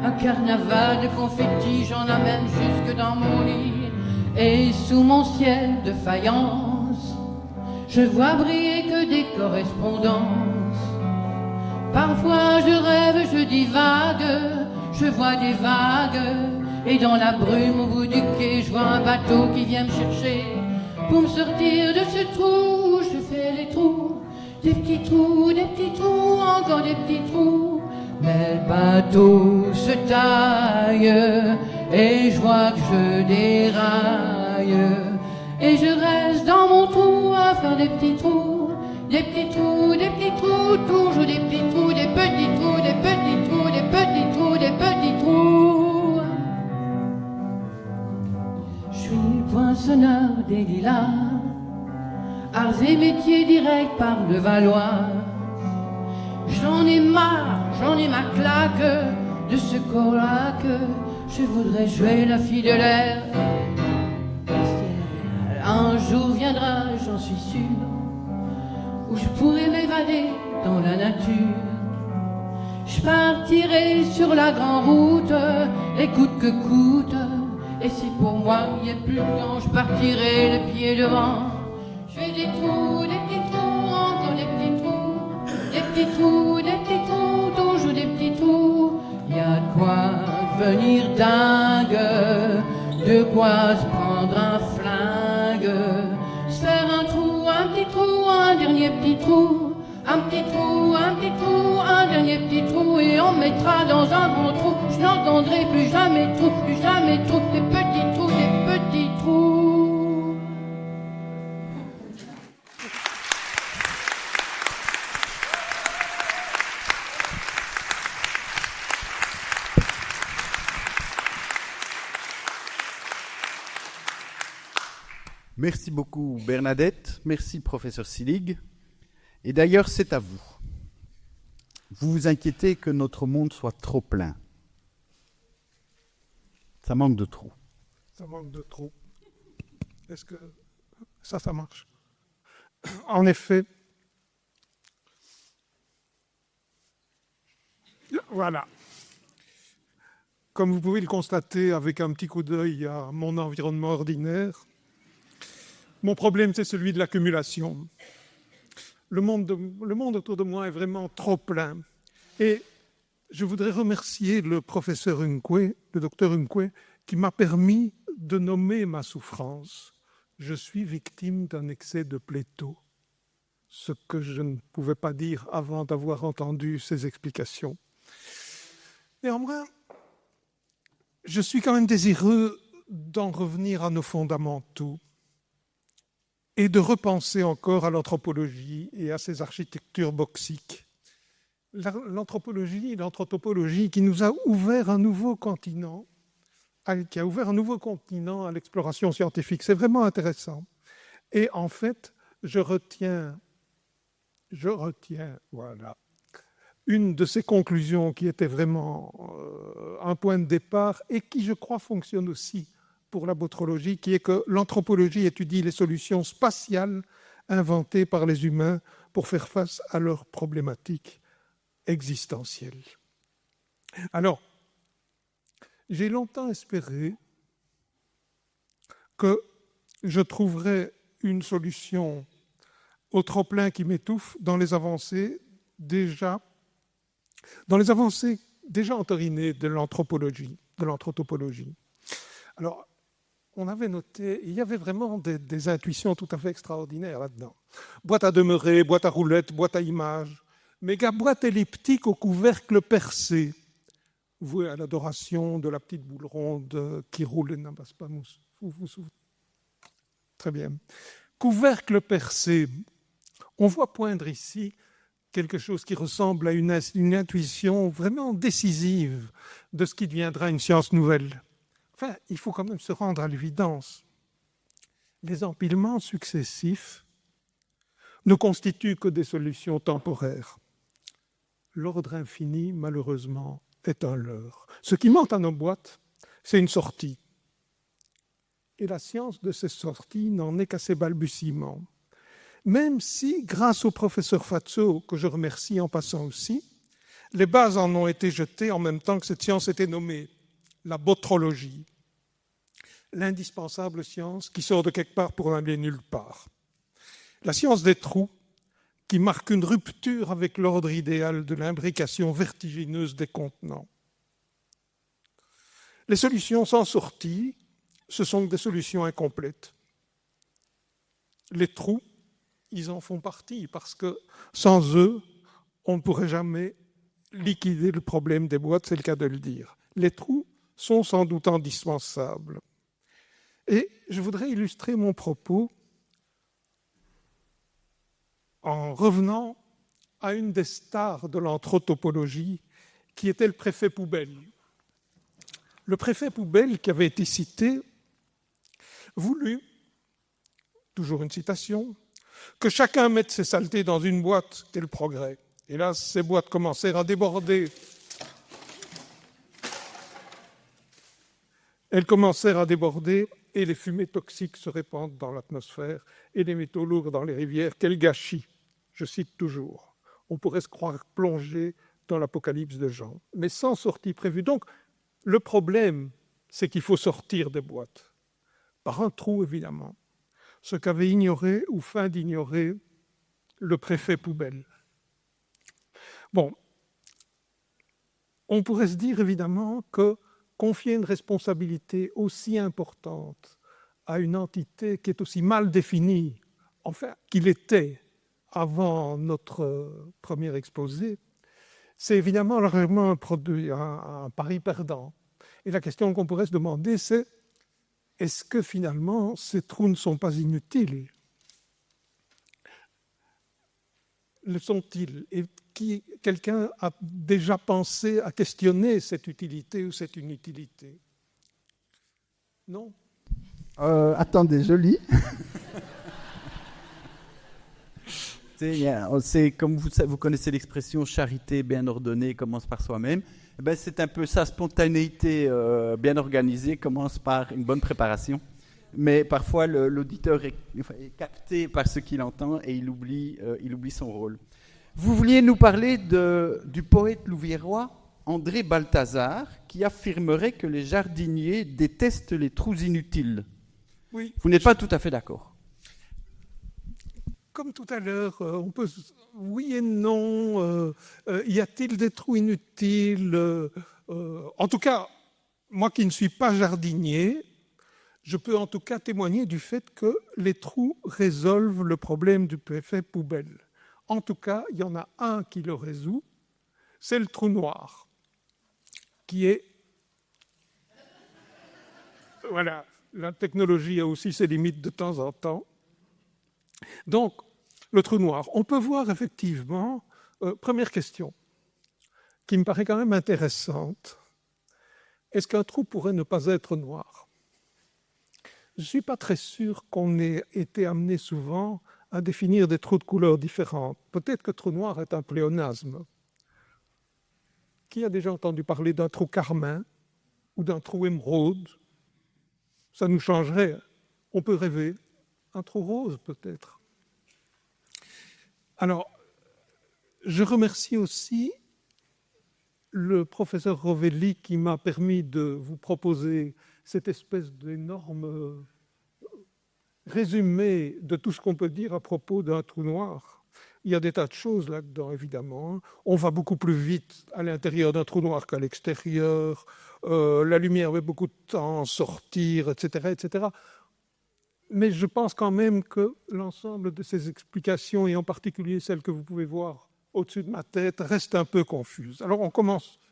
un carnaval de confettis, j'en amène jusque dans mon lit. Et sous mon ciel de faïence, je vois briller que des correspondances. Parfois je rêve, je divague, je vois des vagues. Et dans la brume au bout du quai, je vois un bateau qui vient me chercher. Pour me sortir de ce trou, je fais des trous, des petits trous, des petits trous, encore des petits trous. Mais le bateau se taille et je vois que je déraille. Et je reste dans mon trou à faire des petits trous, des petits trous, des petits trous, toujours des petits trous, des petits trous, des petits trous, des petits trous, des petits trous. Je suis le poinçonneur des lilas, arts et métiers directs par le Valois. J'en ai marre, j'en ai ma claque de ce colac. Je voudrais jouer la fille de l'air. Un jour viendra, j'en suis sûr, où je pourrai m'évader dans la nature. Je partirai sur la grande route, et coûte que coûte. Et si pour moi il n'y a plus de temps, je partirai le pied devant. Je fais des trous, des petits trous, encore des petits trous. Des petits trous, des petits trous, toujours des petits trous. Il y a de quoi devenir dingue, de quoi se prendre un flingue. Se faire un trou, un petit trou, un dernier petit trou. Un petit trou, un petit trou, un dernier petit trou. Et on mettra dans un grand trou. Je n'entendrai plus jamais trou, plus jamais trou. Des petits trous, des petits trous. Merci beaucoup Bernadette, merci professeur Sillig. Et d'ailleurs, c'est à vous. Vous vous inquiétez que notre monde soit trop plein. Ça manque de trous. Ça manque de trous. Est-ce que ça marche? En effet, voilà. Comme vous pouvez le constater avec un petit coup d'œil à mon environnement ordinaire, mon problème, c'est celui de l'accumulation. Le monde autour de moi est vraiment trop plein. Et je voudrais remercier le professeur Unquet, le docteur Unquet, qui m'a permis de nommer ma souffrance. Je suis victime d'un excès de pléto, ce que je ne pouvais pas dire avant d'avoir entendu ses explications. Néanmoins, je suis quand même désireux d'en revenir à nos fondamentaux et de repenser encore à l'anthropologie et à ses architectures boxiques. L'anthropologie qui nous a ouvert un nouveau continent, qui a ouvert un nouveau continent à l'exploration scientifique. C'est vraiment intéressant. Et en fait, je retiens, voilà, une de ces conclusions qui était vraiment un point de départ et qui, je crois, fonctionne aussi pour la botrologie, qui est que l'anthropologie étudie les solutions spatiales inventées par les humains pour faire face à leurs problématiques existentielles. Alors, j'ai longtemps espéré que je trouverais une solution au trop-plein qui m'étouffe dans les avancées déjà entérinées de l'anthropologie, de l'anthropologie. Alors, on avait noté, il y avait vraiment des intuitions tout à fait extraordinaires là-dedans. Boîte à demeurer, boîte à roulettes, boîte à images, méga boîte elliptique au couvercle percé, vouée à l'adoration de la petite boule ronde qui roule et n'amasse pas mousse. Très bien. Couvercle percé. On voit poindre ici quelque chose qui ressemble à une intuition vraiment décisive de ce qui deviendra une science nouvelle. Enfin, il faut quand même se rendre à l'évidence. Les empilements successifs ne constituent que des solutions temporaires. L'ordre infini, malheureusement, est un leurre. Ce qui manque à nos boîtes, c'est une sortie. Et la science de ces sorties n'en est qu'à ses balbutiements. Même si, grâce au professeur Fatso, que je remercie en passant aussi, les bases en ont été jetées en même temps que cette science était nommée la botrologie, l'indispensable science qui sort de quelque part pour n'aller nulle part. La science des trous, qui marque une rupture avec l'ordre idéal de l'imbrication vertigineuse des contenants. Les solutions sans sortie, ce sont des solutions incomplètes. Les trous, ils en font partie, parce que sans eux, on ne pourrait jamais liquider le problème des boîtes, c'est le cas de le dire. Les trous sont sans doute indispensables. Et je voudrais illustrer mon propos en revenant à une des stars de l'anthropologie, qui était le préfet poubelle. Le préfet poubelle qui avait été cité voulut, toujours une citation, que chacun mette ses saletés dans une boîte, quel progrès. Et là, ces boîtes commencèrent à déborder. Elles commencèrent à déborder et les fumées toxiques se répandent dans l'atmosphère et les métaux lourds dans les rivières. Quel gâchis! Je cite toujours. On pourrait se croire plongé dans l'apocalypse de Jean, mais sans sortie prévue. Donc, le problème, c'est qu'il faut sortir des boîtes. Par un trou, évidemment. Ce qu'avait ignoré ou feint d'ignorer le préfet poubelle. Bon, on pourrait se dire évidemment que confier une responsabilité aussi importante à une entité qui est aussi mal définie, enfin qu'il était avant notre premier exposé, c'est évidemment largement un pari perdant. Et la question qu'on pourrait se demander, c'est est-ce que finalement ces trous ne sont pas inutiles? Le sont-ils? Et quelqu'un a déjà pensé à questionner cette utilité ou cette inutilité? Non? Attendez, je lis. C'est comme vous connaissez l'expression charité bien ordonnée commence par soi-même. Eh ben, c'est un peu ça, spontanéité bien organisée commence par une bonne préparation. Mais parfois l'auditeur est capté par ce qu'il entend et il oublie son rôle. Vous vouliez nous parler du poète louviérois André Balthazar qui affirmerait que les jardiniers détestent les trous inutiles. Oui. Vous n'êtes pas tout à fait d'accord? Comme tout à l'heure, on peut... Oui et non. Y a-t-il des trous inutiles? En tout cas, moi qui ne suis pas jardinier, je peux en tout cas témoigner du fait que les trous résolvent le problème du préfet poubelle. En tout cas, il y en a un qui le résout, c'est le trou noir, qui est... Voilà, la technologie a aussi ses limites de temps en temps. Donc, le trou noir, on peut voir effectivement, première question, qui me paraît quand même intéressante, est-ce qu'un trou pourrait ne pas être noir? Je ne suis pas très sûr qu'on ait été amené souvent à définir des trous de couleurs différentes. Peut-être que trou noir est un pléonasme. Qui a déjà entendu parler d'un trou carmin ou d'un trou émeraude? Ça nous changerait. On peut rêver. Un trou rose, peut-être. Alors, je remercie aussi le professeur Rovelli qui m'a permis de vous proposer cette espèce d'énorme résumé de tout ce qu'on peut dire à propos d'un trou noir. Il y a des tas de choses là-dedans, évidemment. On va beaucoup plus vite à l'intérieur d'un trou noir qu'à l'extérieur. La lumière met beaucoup de temps à sortir, etc., etc. Mais je pense quand même que l'ensemble de ces explications, et en particulier celles que vous pouvez voir au-dessus de ma tête, restent un peu confuses. Alors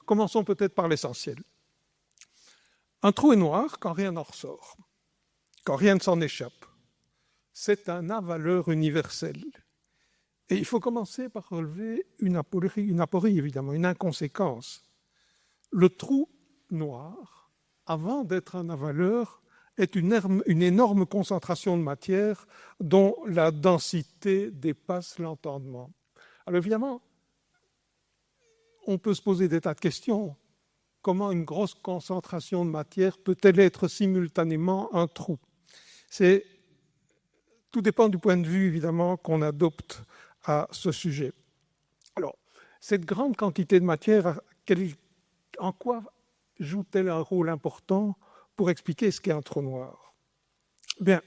commençons peut-être par l'essentiel. Un trou est noir quand rien n'en ressort, quand rien ne s'en échappe. C'est un avaleur universel. Et il faut commencer par relever une aporie évidemment, une inconséquence. Le trou noir, avant d'être un avaleur, est une énorme concentration de matière dont la densité dépasse l'entendement. Alors évidemment, on peut se poser des tas de questions. Comment une grosse concentration de matière peut-elle être simultanément un trou ? Tout dépend du point de vue, évidemment, qu'on adopte à ce sujet. Alors, cette grande quantité de matière, en quoi joue-t-elle un rôle important pour expliquer ce qu'est un trou noir ? Bien,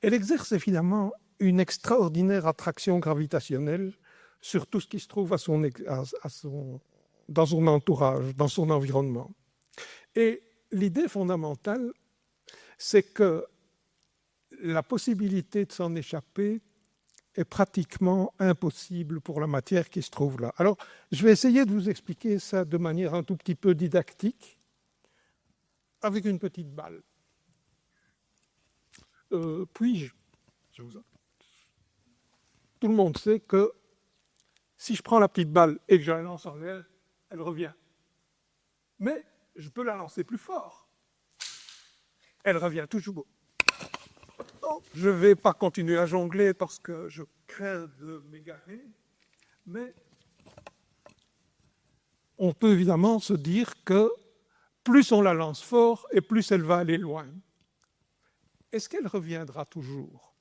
elle exerce évidemment une extraordinaire attraction gravitationnelle sur tout ce qui se trouve dans son entourage, dans son environnement. Et l'idée fondamentale, c'est que la possibilité de s'en échapper est pratiquement impossible pour la matière qui se trouve là. Alors, je vais essayer de vous expliquer ça de manière un tout petit peu didactique, avec une petite balle. Puis-je Tout le monde sait que si je prends la petite balle et que je la lance en l'air, elle revient. Mais je peux la lancer plus fort. Elle revient toujours. Oh, je ne vais pas continuer à jongler parce que je crains de m'égarer, mais on peut évidemment se dire que plus on la lance fort et plus elle va aller loin. Est-ce qu'elle reviendra toujours ?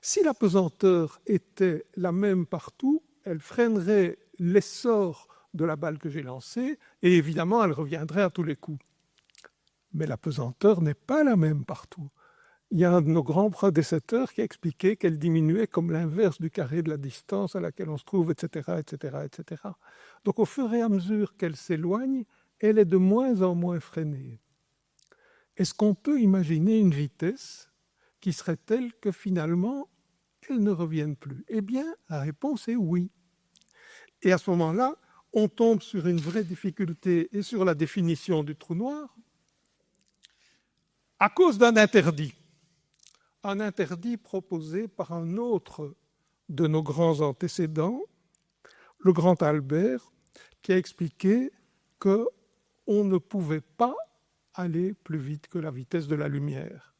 Si la pesanteur était la même partout, elle freinerait l'essor de la balle que j'ai lancée et évidemment elle reviendrait à tous les coups. Mais la pesanteur n'est pas la même partout. Il y a un de nos grands prédécesseurs qui a expliqué qu'elle diminuait comme l'inverse du carré de la distance à laquelle on se trouve, etc., etc., etc. Donc au fur et à mesure qu'elle s'éloigne, elle est de moins en moins freinée. Est-ce qu'on peut imaginer une vitesse qui serait telle que finalement, elle ne revienne plus ? Eh bien, la réponse est oui. Et à ce moment-là, on tombe sur une vraie difficulté et sur la définition du trou noir à cause d'un interdit. Un interdit proposé par un autre de nos grands antécédents, le grand Albert, qui a expliqué qu'on ne pouvait pas aller plus vite que la vitesse de la lumière.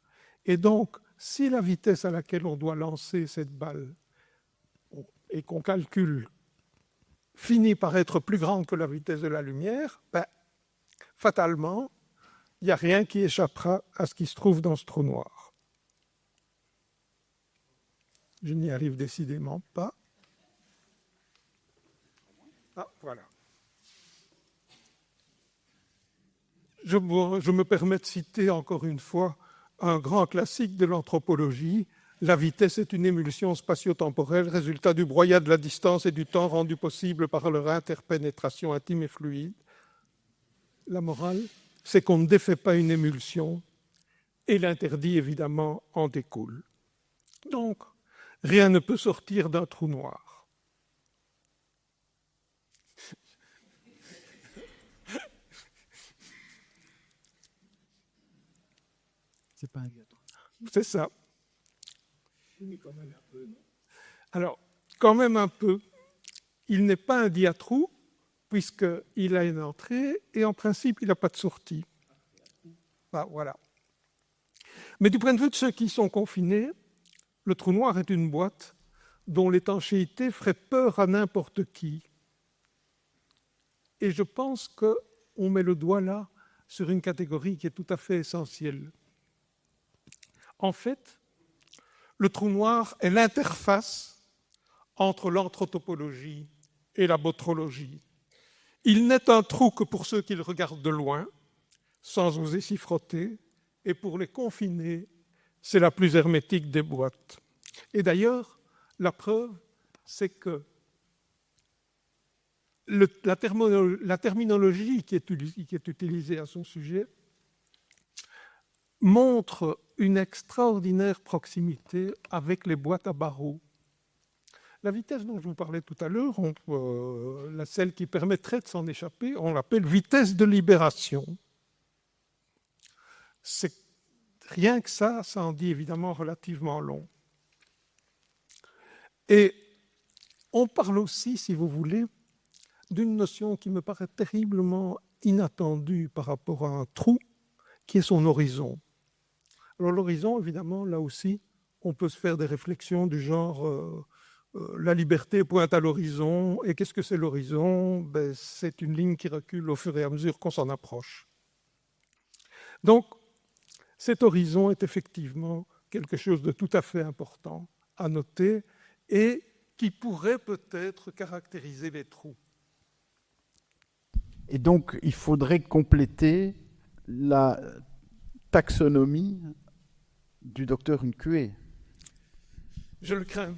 Et donc, si la vitesse à laquelle on doit lancer cette balle et qu'on calcule finit par être plus grande que la vitesse de la lumière, fatalement, il n'y a rien qui échappera à ce qui se trouve dans ce trou noir. Je n'y arrive décidément pas. Ah, voilà. Je me permets de citer encore une fois un grand classique de l'anthropologie. La vitesse est une émulsion spatio-temporelle, résultat du broyat de la distance et du temps rendu possible par leur interpénétration intime et fluide. La morale, c'est qu'on ne défait pas une émulsion et l'interdit, évidemment, en découle. Donc, rien ne peut sortir d'un trou noir. C'est pas un gâteau. C'est ça. Alors, quand même un peu, il n'est pas un diatrou, puisqu'il a une entrée et en principe, il n'a pas de sortie. Voilà. Mais du point de vue de ceux qui sont confinés, le trou noir est une boîte dont l'étanchéité ferait peur à n'importe qui. Et je pense qu'on met le doigt là sur une catégorie qui est tout à fait essentielle. En fait, le trou noir est l'interface entre l'anthropologie et la botrologie. Il n'est un trou que pour ceux qui le regardent de loin, sans oser s'y frotter, et pour les confinés, c'est la plus hermétique des boîtes. Et d'ailleurs, la preuve, c'est que la terminologie qui est utilisée à son sujet montre une extraordinaire proximité avec les boîtes à barreaux. La vitesse dont je vous parlais tout à l'heure, celle qui permettrait de s'en échapper, on l'appelle vitesse de libération. C'est rien que ça en dit évidemment relativement long. Et on parle aussi, si vous voulez, d'une notion qui me paraît terriblement inattendue par rapport à un trou, qui est son horizon. Alors l'horizon, évidemment, là aussi, on peut se faire des réflexions du genre la liberté pointe à l'horizon, et qu'est-ce que c'est l'horizon? C'est une ligne qui recule au fur et à mesure qu'on s'en approche. Donc, cet horizon est effectivement quelque chose de tout à fait important à noter et qui pourrait peut-être caractériser les trous. Et donc, il faudrait compléter la taxonomie du docteur Uncué. Je le crains.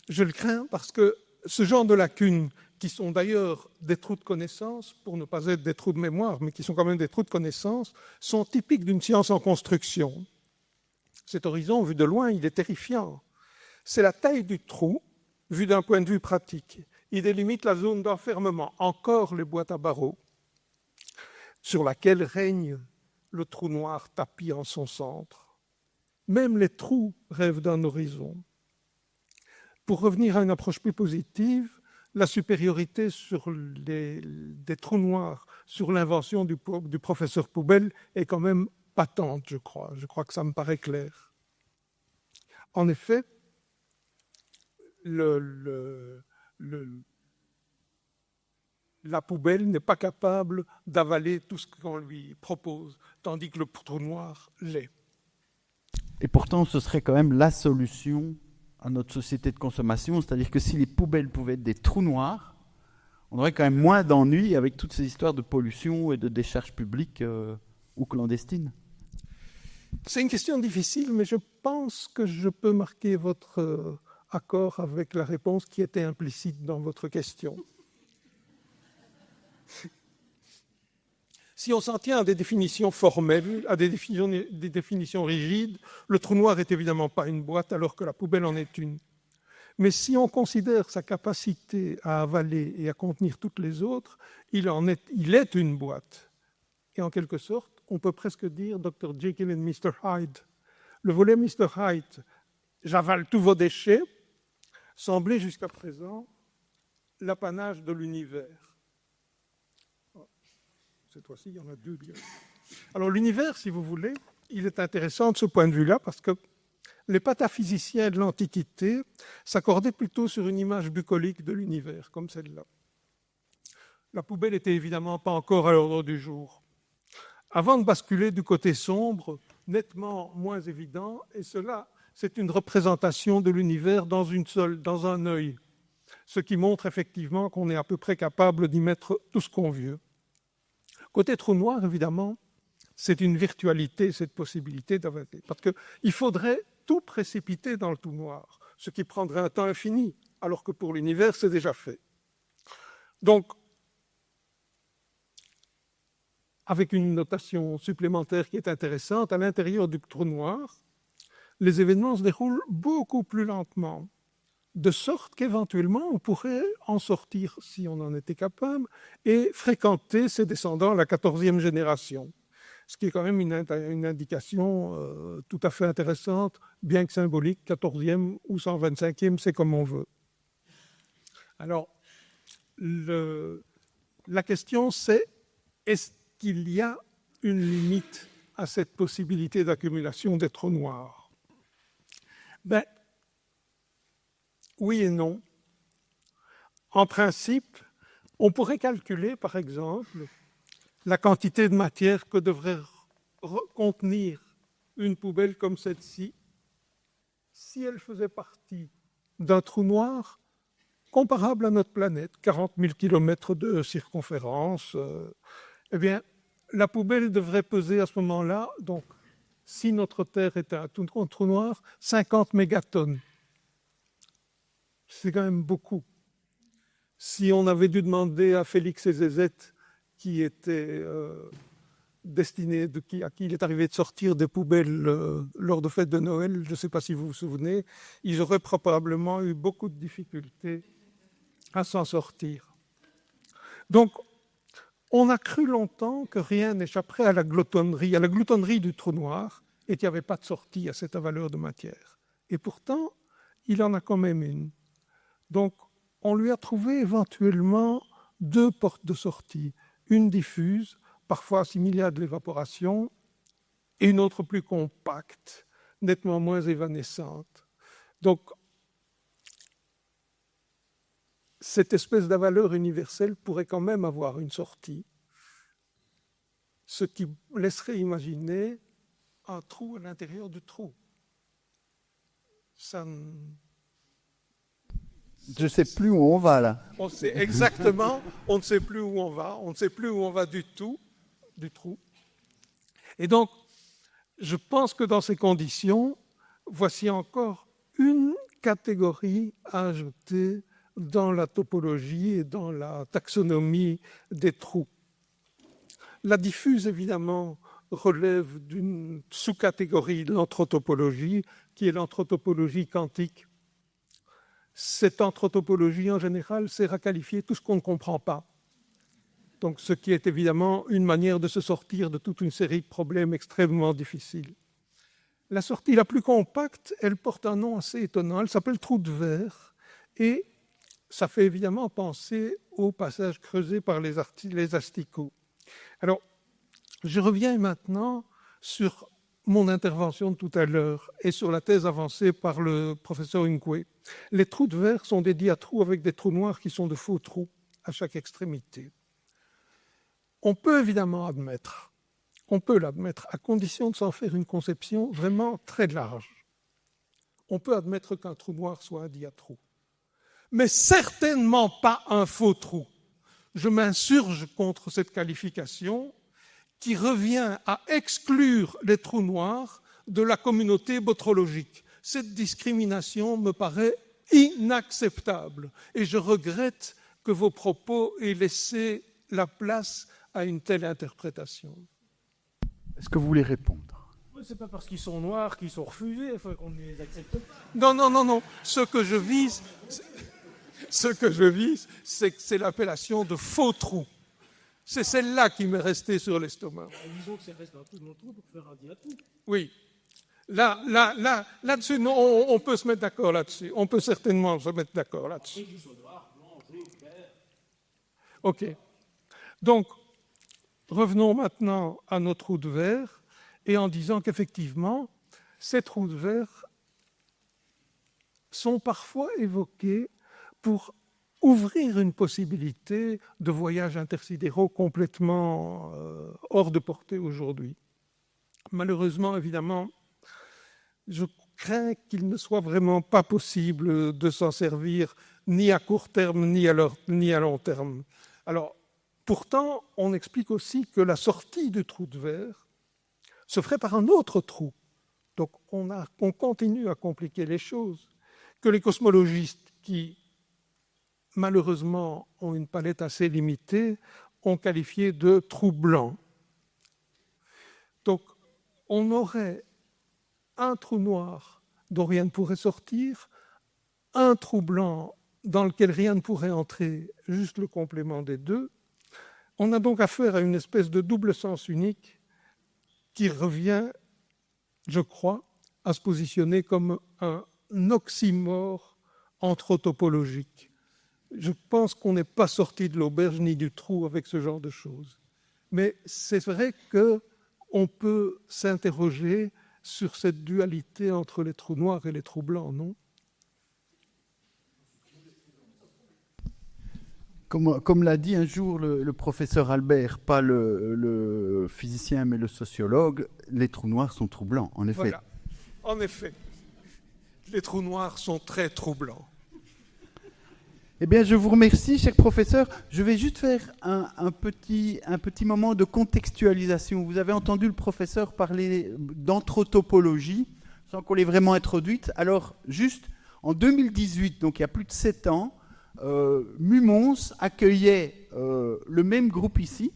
Je le crains parce que ce genre de lacunes, qui sont d'ailleurs des trous de connaissance, pour ne pas être des trous de mémoire, mais qui sont quand même des trous de connaissance, sont typiques d'une science en construction. Cet horizon, vu de loin, il est terrifiant. C'est la taille du trou, vu d'un point de vue pratique. Il délimite la zone d'enfermement, encore les boîtes à barreaux, sur laquelle règne le trou noir tapi en son centre. Même les trous rêvent d'un horizon. Pour revenir à une approche plus positive, la supériorité des trous noirs sur l'invention du professeur Poubelle est quand même patente, je crois. Je crois que ça me paraît clair. En effet, la poubelle n'est pas capable d'avaler tout ce qu'on lui propose, tandis que le trou noir l'est. Et pourtant, ce serait quand même la solution à notre société de consommation, c'est-à-dire que si les poubelles pouvaient être des trous noirs, on aurait quand même moins d'ennuis avec toutes ces histoires de pollution et de décharges publiques ou clandestines. C'est une question difficile, mais je pense que je peux marquer votre accord avec la réponse qui était implicite dans votre question. Si on s'en tient à des définitions formelles, à des définitions rigides, le trou noir n'est évidemment pas une boîte alors que la poubelle en est une. Mais si on considère sa capacité à avaler et à contenir toutes les autres, il est une boîte. Et en quelque sorte, on peut presque dire Dr. Jekyll et Mr. Hyde. Le volet Mr. Hyde, j'avale tous vos déchets, semblait jusqu'à présent l'apanage de l'univers. Cette fois-ci, il y en a deux bien. Alors l'univers, si vous voulez, il est intéressant de ce point de vue-là parce que les pataphysiciens de l'Antiquité s'accordaient plutôt sur une image bucolique de l'univers, comme celle-là. La poubelle n'était évidemment pas encore à l'ordre du jour. Avant de basculer du côté sombre, nettement moins évident, et cela, c'est une représentation de l'univers dans un œil, ce qui montre effectivement qu'on est à peu près capable d'y mettre tout ce qu'on veut. Côté trou noir, évidemment, c'est une virtualité, cette possibilité d'avaler. Parce qu'il faudrait tout précipiter dans le trou noir, ce qui prendrait un temps infini, alors que pour l'univers, c'est déjà fait. Donc, avec une notation supplémentaire qui est intéressante, à l'intérieur du trou noir, les événements se déroulent beaucoup plus lentement, de sorte qu'éventuellement, on pourrait en sortir, si on en était capable, et fréquenter ses descendants à la 14e génération. Ce qui est quand même une indication tout à fait intéressante, bien que symbolique, 14e ou 125e, c'est comme on veut. Alors, la question c'est, est-ce qu'il y a une limite à cette possibilité d'accumulation des trous noirs? Oui et non. En principe, on pourrait calculer, par exemple, la quantité de matière que devrait contenir une poubelle comme celle-ci si elle faisait partie d'un trou noir comparable à notre planète, 40 000 km de circonférence. Eh bien, la poubelle devrait peser à ce moment-là donc si notre Terre était un trou noir, 50 mégatonnes. C'est quand même beaucoup. Si on avait dû demander à Félix et Zézette, qui étaient à qui il est arrivé de sortir des poubelles lors de fêtes de Noël, je ne sais pas si vous vous souvenez, ils auraient probablement eu beaucoup de difficultés à s'en sortir. Donc, on a cru longtemps que rien n'échapperait à la gloutonnerie du trou noir, et qu'il n'y avait pas de sortie à cette valeur de matière. Et pourtant, il en a quand même une. Donc, on lui a trouvé éventuellement 2 portes de sortie. Une diffuse, parfois assimilée à de l'évaporation, et une autre plus compacte, nettement moins évanescente. Donc, cette espèce d'avaleur universelle pourrait quand même avoir une sortie, ce qui laisserait imaginer un trou à l'intérieur du trou. Ça... Je ne sais plus où on va là. On sait exactement, on ne sait plus où on va du trou. Et donc, je pense que dans ces conditions, voici encore une catégorie à ajouter dans la topologie et dans la taxonomie des trous. La diffuse, évidemment, relève d'une sous-catégorie de l'anthropologie, qui est l'anthropologie quantique. Cette anthropologie, en général, sert à qualifier tout ce qu'on ne comprend pas. Donc, ce qui est évidemment une manière de se sortir de toute une série de problèmes extrêmement difficiles. La sortie la plus compacte, elle porte un nom assez étonnant. Elle s'appelle trou de verre. Et ça fait évidemment penser au passage creusé par les asticots. Alors, je reviens maintenant sur mon intervention de tout à l'heure et sur la thèse avancée par le professeur Unqué. Les trous de verre sont des diatrous avec des trous noirs qui sont de faux trous à chaque extrémité. On peut évidemment l'admettre, à condition de s'en faire une conception vraiment très large. On peut admettre qu'un trou noir soit un diatrou, mais certainement pas un faux trou. Je m'insurge contre cette qualification qui revient à exclure les trous noirs de la communauté botrologique. Cette discrimination me paraît inacceptable et je regrette que vos propos aient laissé la place à une telle interprétation. Est-ce que vous voulez répondre? C'est pas parce qu'ils sont noirs qu'ils sont refusés, il faut qu'on ne les accepte pas. Non. Ce que je vise, c'est l'appellation de faux trou. C'est celle-là qui m'est restée sur l'estomac. Disons que ça reste un peu dans le trou pour faire un diatrou. Oui. Là-dessus, non, on peut se mettre d'accord là-dessus. On peut certainement se mettre d'accord là-dessus. OK. Donc, revenons maintenant à nos trous de verre et en disant qu'effectivement, ces trous de verre sont parfois évoqués pour ouvrir une possibilité de voyages intersidéraux complètement hors de portée aujourd'hui. Malheureusement, évidemment, je crains qu'il ne soit vraiment pas possible de s'en servir ni à court terme ni à long terme. Alors, pourtant, on explique aussi que la sortie du trou de verre se ferait par un autre trou. Donc, on continue à compliquer les choses. Que les cosmologistes qui malheureusement ont une palette assez limitée, ont qualifié de trou blanc. Donc, on aurait un trou noir dont rien ne pourrait sortir, un trou blanc dans lequel rien ne pourrait entrer, juste le complément des deux. On a donc affaire à une espèce de double sens unique qui revient, je crois, à se positionner comme un oxymore anthropologique. Je pense qu'on n'est pas sorti de l'auberge ni du trou avec ce genre de choses. Mais c'est vrai qu'on peut s'interroger sur cette dualité entre les trous noirs et les trous blancs, non? Comme l'a dit un jour le professeur Albert, pas le physicien mais le sociologue, les trous noirs sont troublants, en effet. Voilà. En effet, les trous noirs sont très troublants. Eh bien, je vous remercie, cher professeur. Je vais juste faire un petit moment de contextualisation. Vous avez entendu le professeur parler d'anthropologie, sans qu'on l'ait vraiment introduite. Alors, juste en 2018, donc il y a plus de 7 ans, Mumons accueillait le même groupe ici,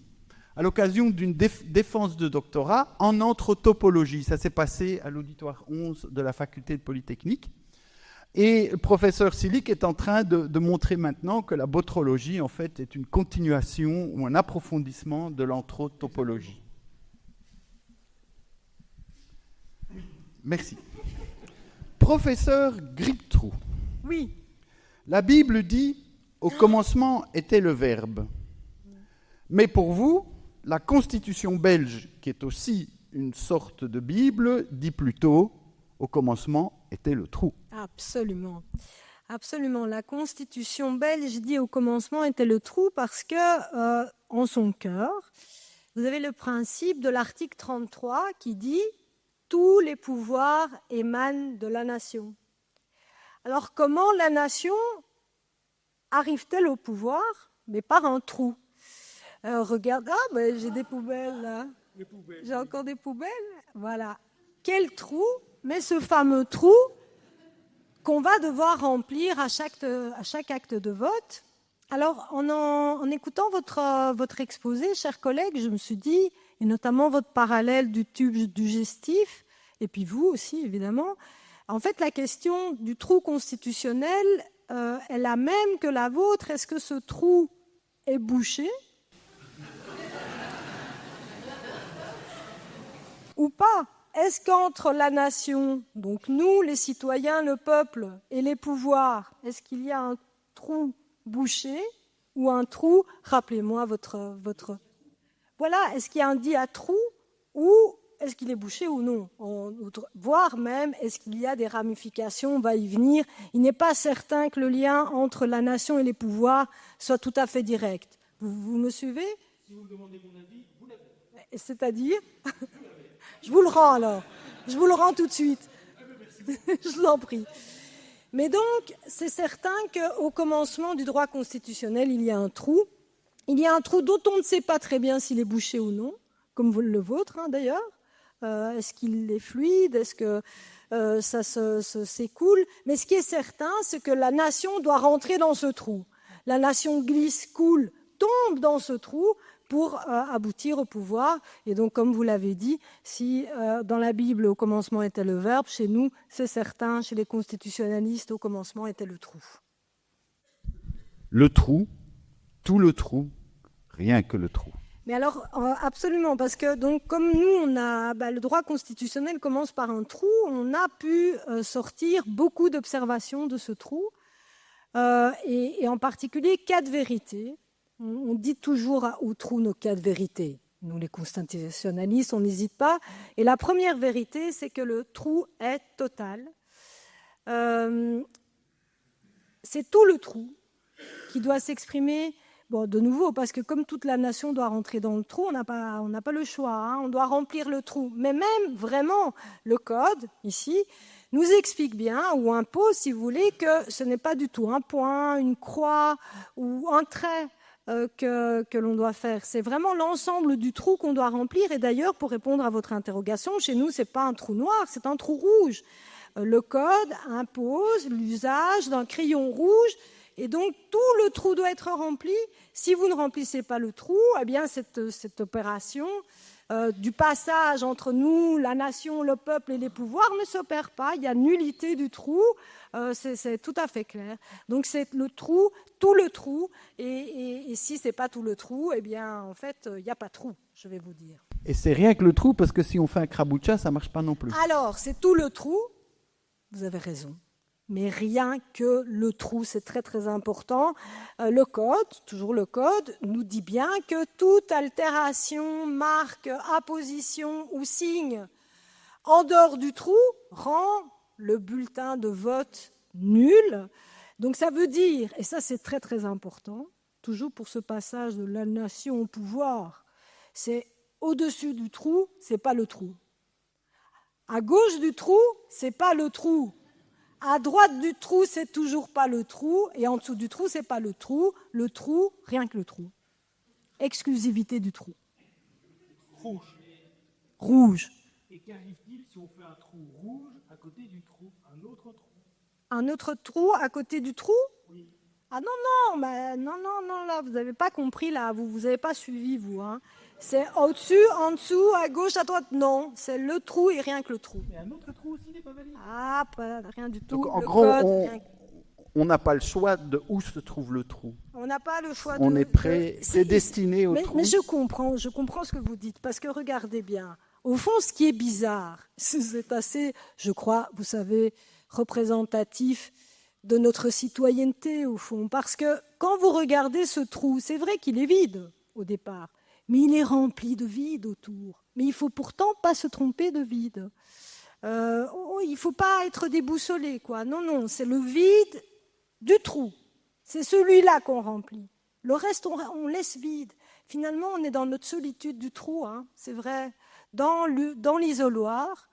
à l'occasion d'une défense de doctorat en anthropologie. Ça s'est passé à l'auditoire 11 de la faculté de Polytechnique. Et le professeur Silic est en train de montrer maintenant que la botrologie, en fait, est une continuation ou un approfondissement de l'anthropologie. Merci. Professeur Griptrou. Oui. La Bible dit « Au commencement était le Verbe ». Mais pour vous, la Constitution belge, qui est aussi une sorte de Bible, dit plutôt « Au commencement était le trou ». Absolument. Absolument. La Constitution belge dit au commencement était le trou parce que, en son cœur, vous avez le principe de l'article 33 qui dit « Tous les pouvoirs émanent de la nation ». Alors, comment la nation arrive-t-elle au pouvoir? Mais par un trou. Regarde, j'ai des poubelles là. J'ai encore des poubelles. Voilà. Quel trou? Mais ce fameux trou qu'on va devoir remplir à chaque acte de vote. Alors, en écoutant votre exposé, chers collègues, je me suis dit, et notamment votre parallèle du tube digestif, et puis vous aussi, évidemment, en fait, la question du trou constitutionnel est la même que la vôtre. Est-ce que ce trou est bouché ou pas? Est-ce qu'entre la nation, donc nous, les citoyens, le peuple et les pouvoirs, est-ce qu'il y a un trou bouché ou un trou, rappelez-moi votre... Voilà, est-ce qu'il y a un dit à trou ou est-ce qu'il est bouché ou non? Voire même, est-ce qu'il y a des ramifications, on va y venir. Il n'est pas certain que le lien entre la nation et les pouvoirs soit tout à fait direct. Vous me suivez? Si vous me demandez mon avis, vous l'avez. C'est-à-dire? Je vous le rends alors. Je vous le rends tout de suite. Je vous en prie. Mais donc, c'est certain qu'au commencement du droit constitutionnel, il y a un trou. Il y a un trou dont on ne sait pas très bien s'il est bouché ou non, comme le vôtre d'ailleurs. Est-ce qu'il est fluide? Est-ce que ça s'écoule? Mais ce qui est certain, c'est que la nation doit rentrer dans ce trou. La nation glisse, coule, tombe dans ce trou pour aboutir au pouvoir. Et donc, comme vous l'avez dit, si dans la Bible, au commencement était le Verbe, chez nous, c'est certain, chez les constitutionnalistes, au commencement était le trou. Le trou, tout le trou, rien que le trou. Mais alors, absolument, parce que donc, comme nous, on a, le droit constitutionnel commence par un trou, on a pu sortir beaucoup d'observations de ce trou, et en particulier 4 vérités. On dit toujours au trou nos 4 vérités. Nous, les constitutionnalistes, on n'hésite pas. Et la première vérité, c'est que le trou est total. C'est tout le trou qui doit s'exprimer. Bon, de nouveau, parce que comme toute la nation doit rentrer dans le trou, on n'a pas le choix. On doit remplir le trou. Mais même, vraiment, le code, ici, nous explique bien, ou impose, si vous voulez, que ce n'est pas du tout un point, une croix ou un trait que l'on doit faire. C'est vraiment l'ensemble du trou qu'on doit remplir. Et d'ailleurs, pour répondre à votre interrogation, chez nous, ce n'est pas un trou noir, c'est un trou rouge. Le code impose l'usage d'un crayon rouge. Et donc, tout le trou doit être rempli. Si vous ne remplissez pas le trou, eh bien, cette opération du passage entre nous, la nation, le peuple et les pouvoirs ne s'opère pas. Il y a nullité du trou. C'est tout à fait clair. Donc, c'est le trou, tout le trou. Et si ce n'est pas tout le trou, eh bien, en fait, il n'y a pas de trou, je vais vous dire. Et c'est rien que le trou, parce que si on fait un kraboucha, ça ne marche pas non plus. Alors, c'est tout le trou. Vous avez raison. Mais rien que le trou, c'est très très important. Le code, toujours le code, nous dit bien que toute altération, marque, apposition ou signe en dehors du trou rend le bulletin de vote nul. Donc ça veut dire, et ça c'est très très important, toujours pour ce passage de la nation au pouvoir, c'est au-dessus du trou, c'est pas le trou. À gauche du trou, c'est pas le trou. À droite du trou, c'est toujours pas le trou, et en dessous du trou, c'est pas le trou. Le trou, rien que le trou. Exclusivité du trou. Rouge. Rouge. Et qu'arrive-t-il si on fait un trou rouge à côté du trou, un autre trou? Un autre trou à côté du trou? Oui. Ah non, là, vous n'avez pas compris, là, vous n'avez pas suivi, vous. Hein. C'est au-dessus, en dessous, à gauche, à droite, non. C'est le trou et rien que le trou. Mais un autre trou aussi n'est pas valide. Ah, rien du tout. Donc, en Le gros, code, on n'a pas le choix de où se trouve le trou. on n'a pas le choix On est prêt, c'est destiné au trou. Mais je comprends ce que vous dites, parce que regardez bien. Au fond, ce qui est bizarre, c'est assez, je crois, vous savez, représentatif de notre citoyenneté, au fond. Parce que quand vous regardez ce trou, c'est vrai qu'il est vide au départ, mais il est rempli de vide autour. Mais il ne faut pourtant pas se tromper de vide. Il ne faut pas être déboussolé, quoi. Non, c'est le vide du trou. C'est celui-là qu'on remplit. Le reste, on laisse vide. Finalement, on est dans notre solitude du trou, hein, c'est vrai. Dans l'isoloir,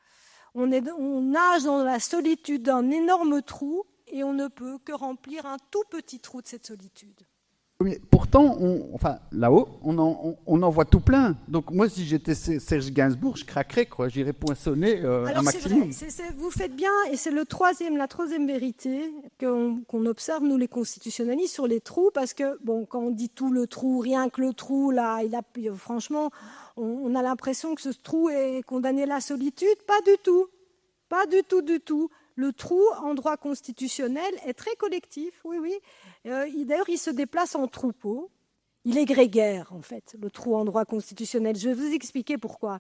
on nage dans la solitude d'un énorme trou et on ne peut que remplir un tout petit trou de cette solitude. Mais pourtant, là-haut, on en voit tout plein. Donc moi, si j'étais Serge Gainsbourg, je craquerais, quoi. J'irais poinçonner un maximum. C'est vrai, vous faites bien, et c'est la troisième vérité qu'on observe, nous les constitutionnalistes, sur les trous, parce que, bon, quand on dit tout le trou, rien que le trou, là, franchement, on a l'impression que ce trou est condamné à la solitude. Pas du tout. Pas du tout. Le trou, en droit constitutionnel, est très collectif, oui. D'ailleurs, il se déplace en troupeau. Il est grégaire, en fait, le trou en droit constitutionnel. Je vais vous expliquer pourquoi.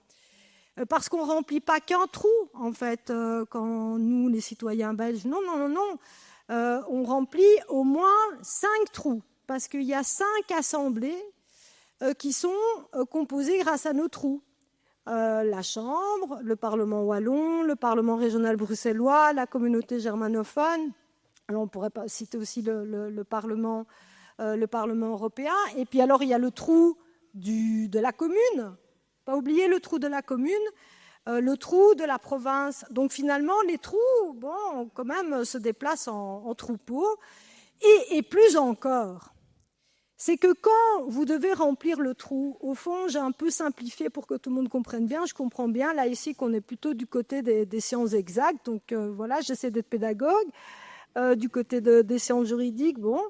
Parce qu'on ne remplit pas qu'un trou, en fait, quand nous, les citoyens belges. Non. On remplit au moins 5 trous, parce qu'il y a 5 assemblées qui sont composées grâce à nos trous. La Chambre, le Parlement wallon, le Parlement régional bruxellois, la communauté germanophone. Alors on pourrait pas citer aussi le Parlement européen. Et puis alors il y a le trou de la commune. Pas oublier le trou de la commune, le trou de la province. Donc finalement les trous, quand même se déplacent en troupeau. Et plus encore, c'est que quand vous devez remplir le trou, au fond, j'ai un peu simplifié pour que tout le monde comprenne bien. Je comprends bien, là, ici, qu'on est plutôt du côté des sciences exactes. Donc, voilà, j'essaie d'être pédagogue. Du côté des sciences juridiques, bon.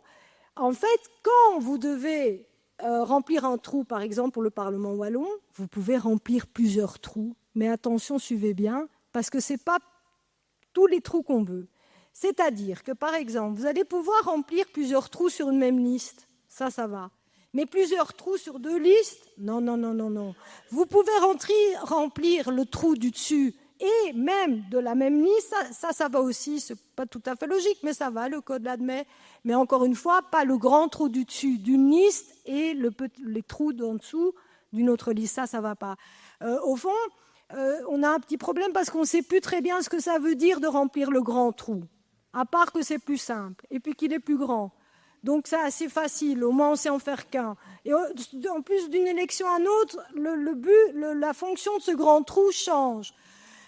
En fait, quand vous devez remplir un trou, par exemple, pour le Parlement wallon, vous pouvez remplir plusieurs trous. Mais attention, suivez bien, parce que ce n'est pas tous les trous qu'on veut. C'est-à-dire que, par exemple, vous allez pouvoir remplir plusieurs trous sur une même liste. Ça va. Mais plusieurs trous sur 2 listes, non. Vous pouvez remplir le trou du dessus et même de la même liste, ça va aussi, c'est pas tout à fait logique, mais ça va, le code l'admet. Mais encore une fois, pas le grand trou du dessus d'une liste et les trous d'en dessous d'une autre liste, ça va pas. Au fond, on a un petit problème parce qu'on ne sait plus très bien ce que ça veut dire de remplir le grand trou, à part que c'est plus simple et puis qu'il est plus grand. Donc c'est assez facile, au moins on sait en faire qu'un. Et en plus d'une élection à une autre, la fonction de ce grand trou change.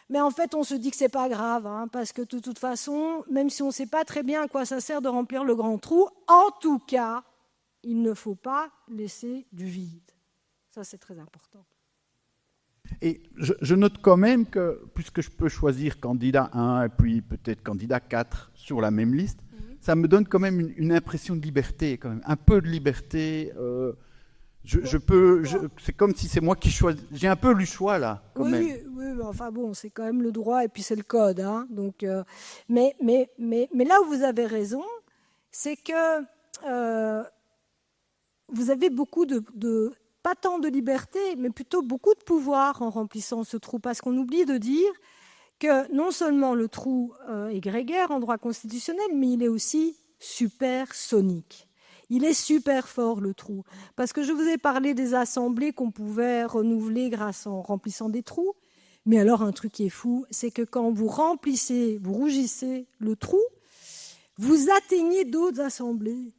Mais en fait, on se dit que c'est pas grave, hein, parce que de toute façon, même si on ne sait pas très bien à quoi ça sert de remplir le grand trou, en tout cas, il ne faut pas laisser du vide. Ça, c'est très important. Et je note quand même que, puisque je peux choisir candidat 1 et puis peut-être candidat 4 sur la même liste, ça me donne quand même une impression de liberté, quand même, un peu de liberté. C'est comme si c'est moi qui choisis. J'ai un peu le choix là, quand même. Oui, enfin bon, c'est quand même le droit et puis c'est le code, hein. Donc, mais là où vous avez raison, c'est que vous avez beaucoup pas tant de liberté, mais plutôt beaucoup de pouvoir en remplissant ce trou, parce qu'on oublie de dire que non seulement le trou est grégaire en droit constitutionnel, mais il est aussi supersonique. Il est super fort, le trou. Parce que je vous ai parlé des assemblées qu'on pouvait renouveler en remplissant des trous. Mais alors, un truc qui est fou, c'est que quand vous rougissez le trou, vous atteignez d'autres assemblées.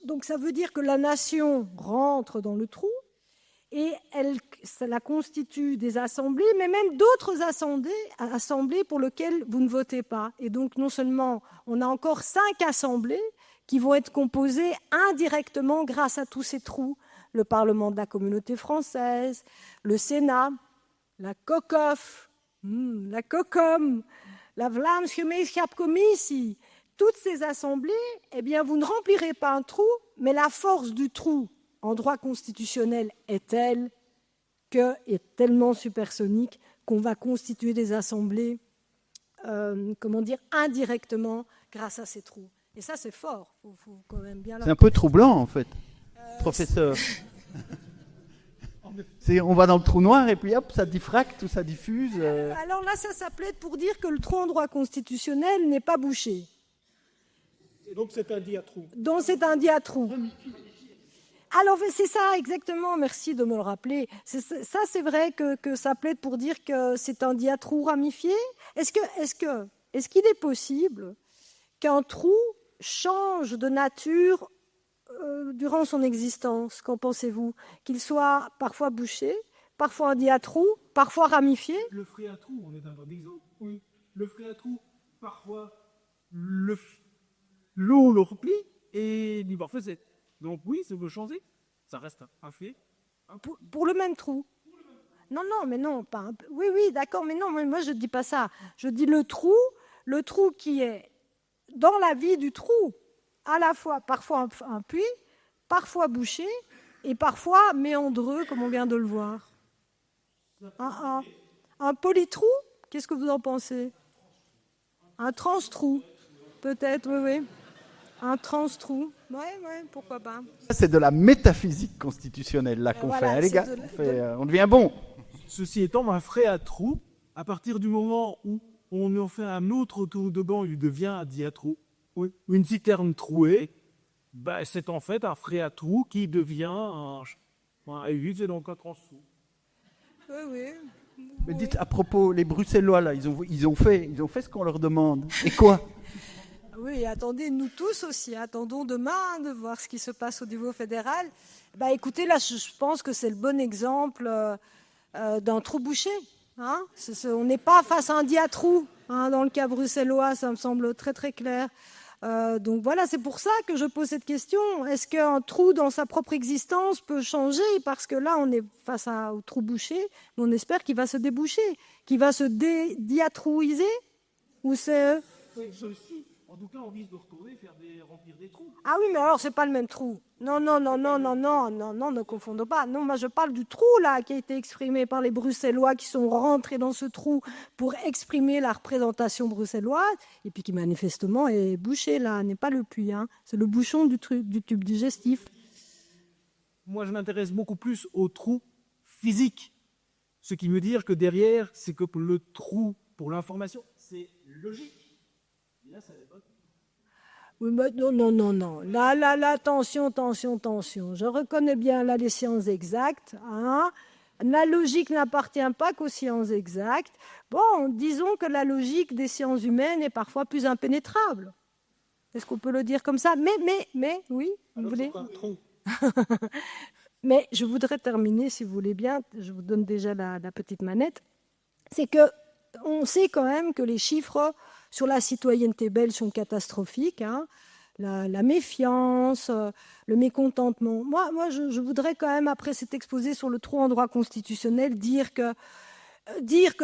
Donc ça veut dire que la nation rentre dans le trou, et cela constitue des assemblées, mais même d'autres assemblées pour lesquelles vous ne votez pas. Et donc, non seulement on a encore 5 assemblées qui vont être composées indirectement grâce à tous ces trous. Le Parlement de la Communauté française, le Sénat, la COCOF, la COCOM, la Vlaamse Gemeenschapscommissie. Toutes ces assemblées, eh bien, vous ne remplirez pas un trou, mais la force du trou en droit constitutionnel est telle est tellement supersonique qu'on va constituer des assemblées, indirectement grâce à ces trous. Et ça, c'est fort. Faut quand même bien. C'est un peu troublant, en fait, professeur. On va dans le trou noir et puis hop, ça diffracte ou ça diffuse. Alors là, ça plaide pour dire que le trou en droit constitutionnel n'est pas bouché. Et donc c'est un diatrou. Donc c'est un diatrou. Alors c'est ça exactement, merci de me le rappeler. Ça c'est vrai que ça plaide pour dire que c'est un diatrou ramifié. Est-ce qu'il est possible qu'un trou change de nature durant son existence? Qu'en pensez-vous? Qu'il soit parfois bouché, parfois un diatrou, parfois ramifié? Le phréatrou, on est dans l'exemple. Oui. Le phréatrou, parfois l'eau le replie et l'hyperphosète. Donc oui, ça peut changer. Ça reste un fait. Pour le même trou. Non, mais non, pas un... Oui, d'accord, mais non, moi je ne dis pas ça. Je dis le trou qui est dans la vie du trou, à la fois parfois un puits, parfois bouché et parfois méandreux, comme on vient de le voir. Un polytrou, qu'est-ce que vous en pensez? Un transtrou, peut-être, oui. Un transtrou, ouais, pourquoi pas. C'est de la métaphysique constitutionnelle là qu'on fait, hein, les gars. On devient bon. Ceci étant, un phréatrou, à partir du moment où on en fait un autre autour de banc, il devient un diatrou. Oui. Une citerne trouée, c'est en fait un phréatrou qui devient un U, c'est donc un transtrou. Oui. Mais dites à propos, les Bruxellois là, ils ont fait ce qu'on leur demande. Et quoi? Oui, attendez, nous tous aussi, attendons demain de voir ce qui se passe au niveau fédéral. Écoutez, là, je pense que c'est le bon exemple d'un trou bouché. Hein, on n'est pas face à un diatrou. Hein, dans le cas bruxellois, ça me semble très très clair. Donc voilà, c'est pour ça que je pose cette question. Est-ce qu'un trou dans sa propre existence peut changer? Parce que là, on est face au trou bouché, mais on espère qu'il va se déboucher, qu'il va se diatrouiser. Ou c'est... Oui, ceci. En tout cas, on risque de retourner remplir des trous. Ah oui, mais alors c'est pas le même trou. Non, ne confondons pas. Non, moi je parle du trou là qui a été exprimé par les Bruxellois qui sont rentrés dans ce trou pour exprimer la représentation bruxelloise et puis qui manifestement est bouché là, n'est pas le puits. Hein. C'est le bouchon du tube digestif. Moi, je m'intéresse beaucoup plus au trou physique. Ce qui veut dire que derrière, c'est que le trou pour l'information, c'est logique. Là, ça pas... Oui, mais non. Là, attention. Je reconnais bien là les sciences exactes. Hein. La logique n'appartient pas qu'aux sciences exactes. Bon, disons que la logique des sciences humaines est parfois plus impénétrable. Est-ce qu'on peut le dire comme ça? Mais, oui, vous voulez? Mais je voudrais terminer, si vous voulez bien. Je vous donne déjà la petite manette. C'est que on sait quand même que les chiffres sur la citoyenneté belge sont catastrophiques, hein. La méfiance, le mécontentement. Moi, je voudrais quand même, après cet exposé sur le trou en droit constitutionnel, dire que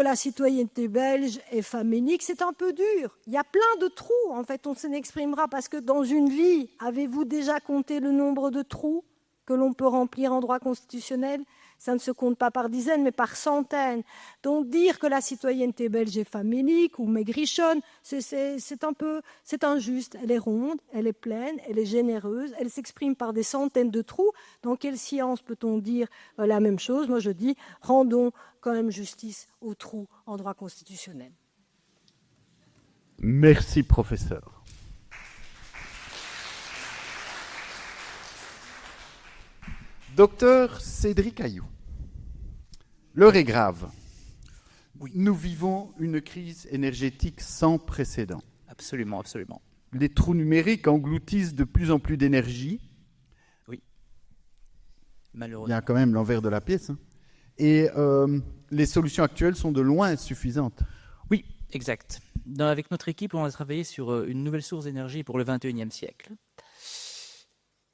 la citoyenneté belge est famélique, c'est un peu dur. Il y a plein de trous, en fait, on s'en exprimera, parce que dans une vie, avez-vous déjà compté le nombre de trous que l'on peut remplir en droit constitutionnel? Ça ne se compte pas par dizaines, mais par centaines. Donc dire que la citoyenneté belge est famélique ou maigrichonne, c'est injuste. Elle est ronde, elle est pleine, elle est généreuse, elle s'exprime par des centaines de trous. Dans quelle science peut-on dire la même chose? Moi je dis, rendons quand même justice aux trous en droit constitutionnel. Merci professeur. Docteur Cédric Ayou, l'heure est grave. Oui. Nous vivons une crise énergétique sans précédent. Absolument. Les trous numériques engloutissent de plus en plus d'énergie. Oui. Il y malheureusement. a quand même l'envers de la pièce. Hein. Et les solutions actuelles sont de loin insuffisantes. Oui, exact. Avec notre équipe, on a travaillé sur une nouvelle source d'énergie pour le 21e siècle.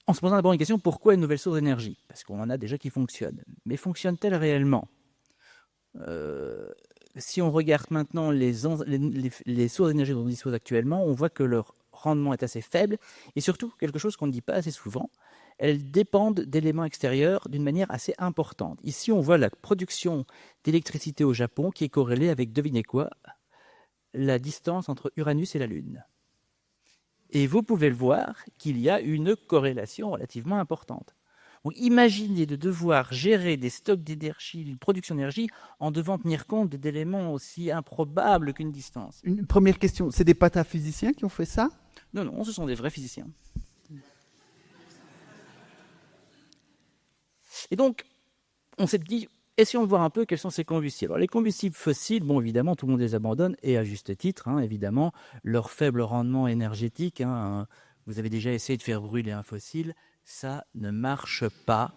En se posant d'abord une question, pourquoi une nouvelle source d'énergie? Parce qu'on en a déjà qui fonctionnent. Mais fonctionne-t-elle réellement? Si on regarde maintenant les sources d'énergie dont on dispose actuellement, on voit que leur rendement est assez faible. Et surtout, quelque chose qu'on ne dit pas assez souvent, elles dépendent d'éléments extérieurs d'une manière assez importante. Ici, on voit la production d'électricité au Japon qui est corrélée avec, devinez quoi, la distance entre Uranus et la Lune. Et vous pouvez le voir qu'il y a une corrélation relativement importante. Donc, imaginez de devoir gérer des stocks d'énergie, une production d'énergie, en devant tenir compte d'éléments aussi improbables qu'une distance. Une première question, c'est des pataphysiciens qui ont fait ça? Non, non, ce sont des vrais physiciens. Et donc, on s'est dit, essayons de voir un peu quels sont ces combustibles. Alors, les combustibles fossiles, bon, évidemment, tout le monde les abandonne, et à juste titre, hein, évidemment, leur faible rendement énergétique. Vous avez déjà essayé de faire brûler un fossile, ça ne marche pas.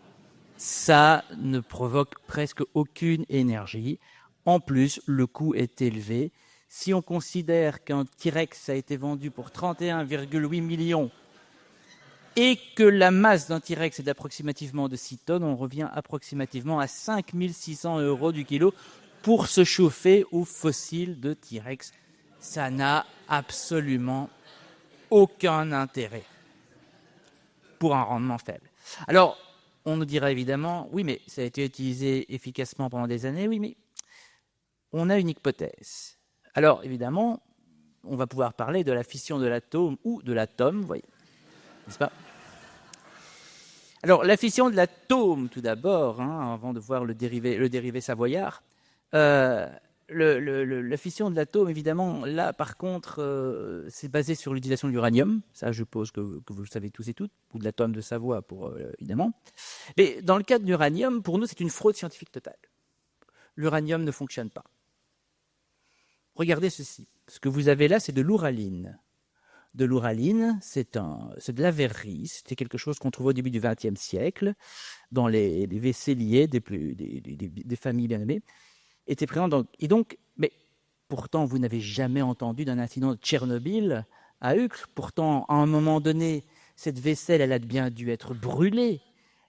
Ça ne provoque presque aucune énergie. En plus, le coût est élevé. Si on considère qu'un T-Rex a été vendu pour 31,8 millions et que la masse d'un T-Rex est d'approximativement de 6 tonnes, on revient approximativement à 5 600 € du kilo pour se chauffer au fossile de T-Rex. Ça n'a absolument aucun intérêt pour un rendement faible. Alors, on nous dira évidemment, oui, mais ça a été utilisé efficacement pendant des années, oui, mais on a une hypothèse. Alors, évidemment, on va pouvoir parler de la fission de l'atome ou de l'atome, vous voyez, n'est-ce pas? Alors, la fission de l'atome, tout d'abord, avant de voir le dérivé savoyard. La fission de l'atome, évidemment, là, par contre, c'est basé sur l'utilisation de l'uranium. Ça, je suppose que vous le savez tous et toutes, ou de l'atome de Savoie, évidemment. Mais dans le cas de l'uranium, pour nous, c'est une fraude scientifique totale. L'uranium ne fonctionne pas. Regardez ceci. Ce que vous avez là, c'est de l'uraline. De l'uraline, c'est de la verrerie. C'était quelque chose qu'on trouve au début du XXe siècle dans les vaisseliers des familles bien aimées. Était présent mais pourtant, vous n'avez jamais entendu d'un incident de Tchernobyl à Uccle. Pourtant, à un moment donné, cette vaisselle, elle a bien dû être brûlée.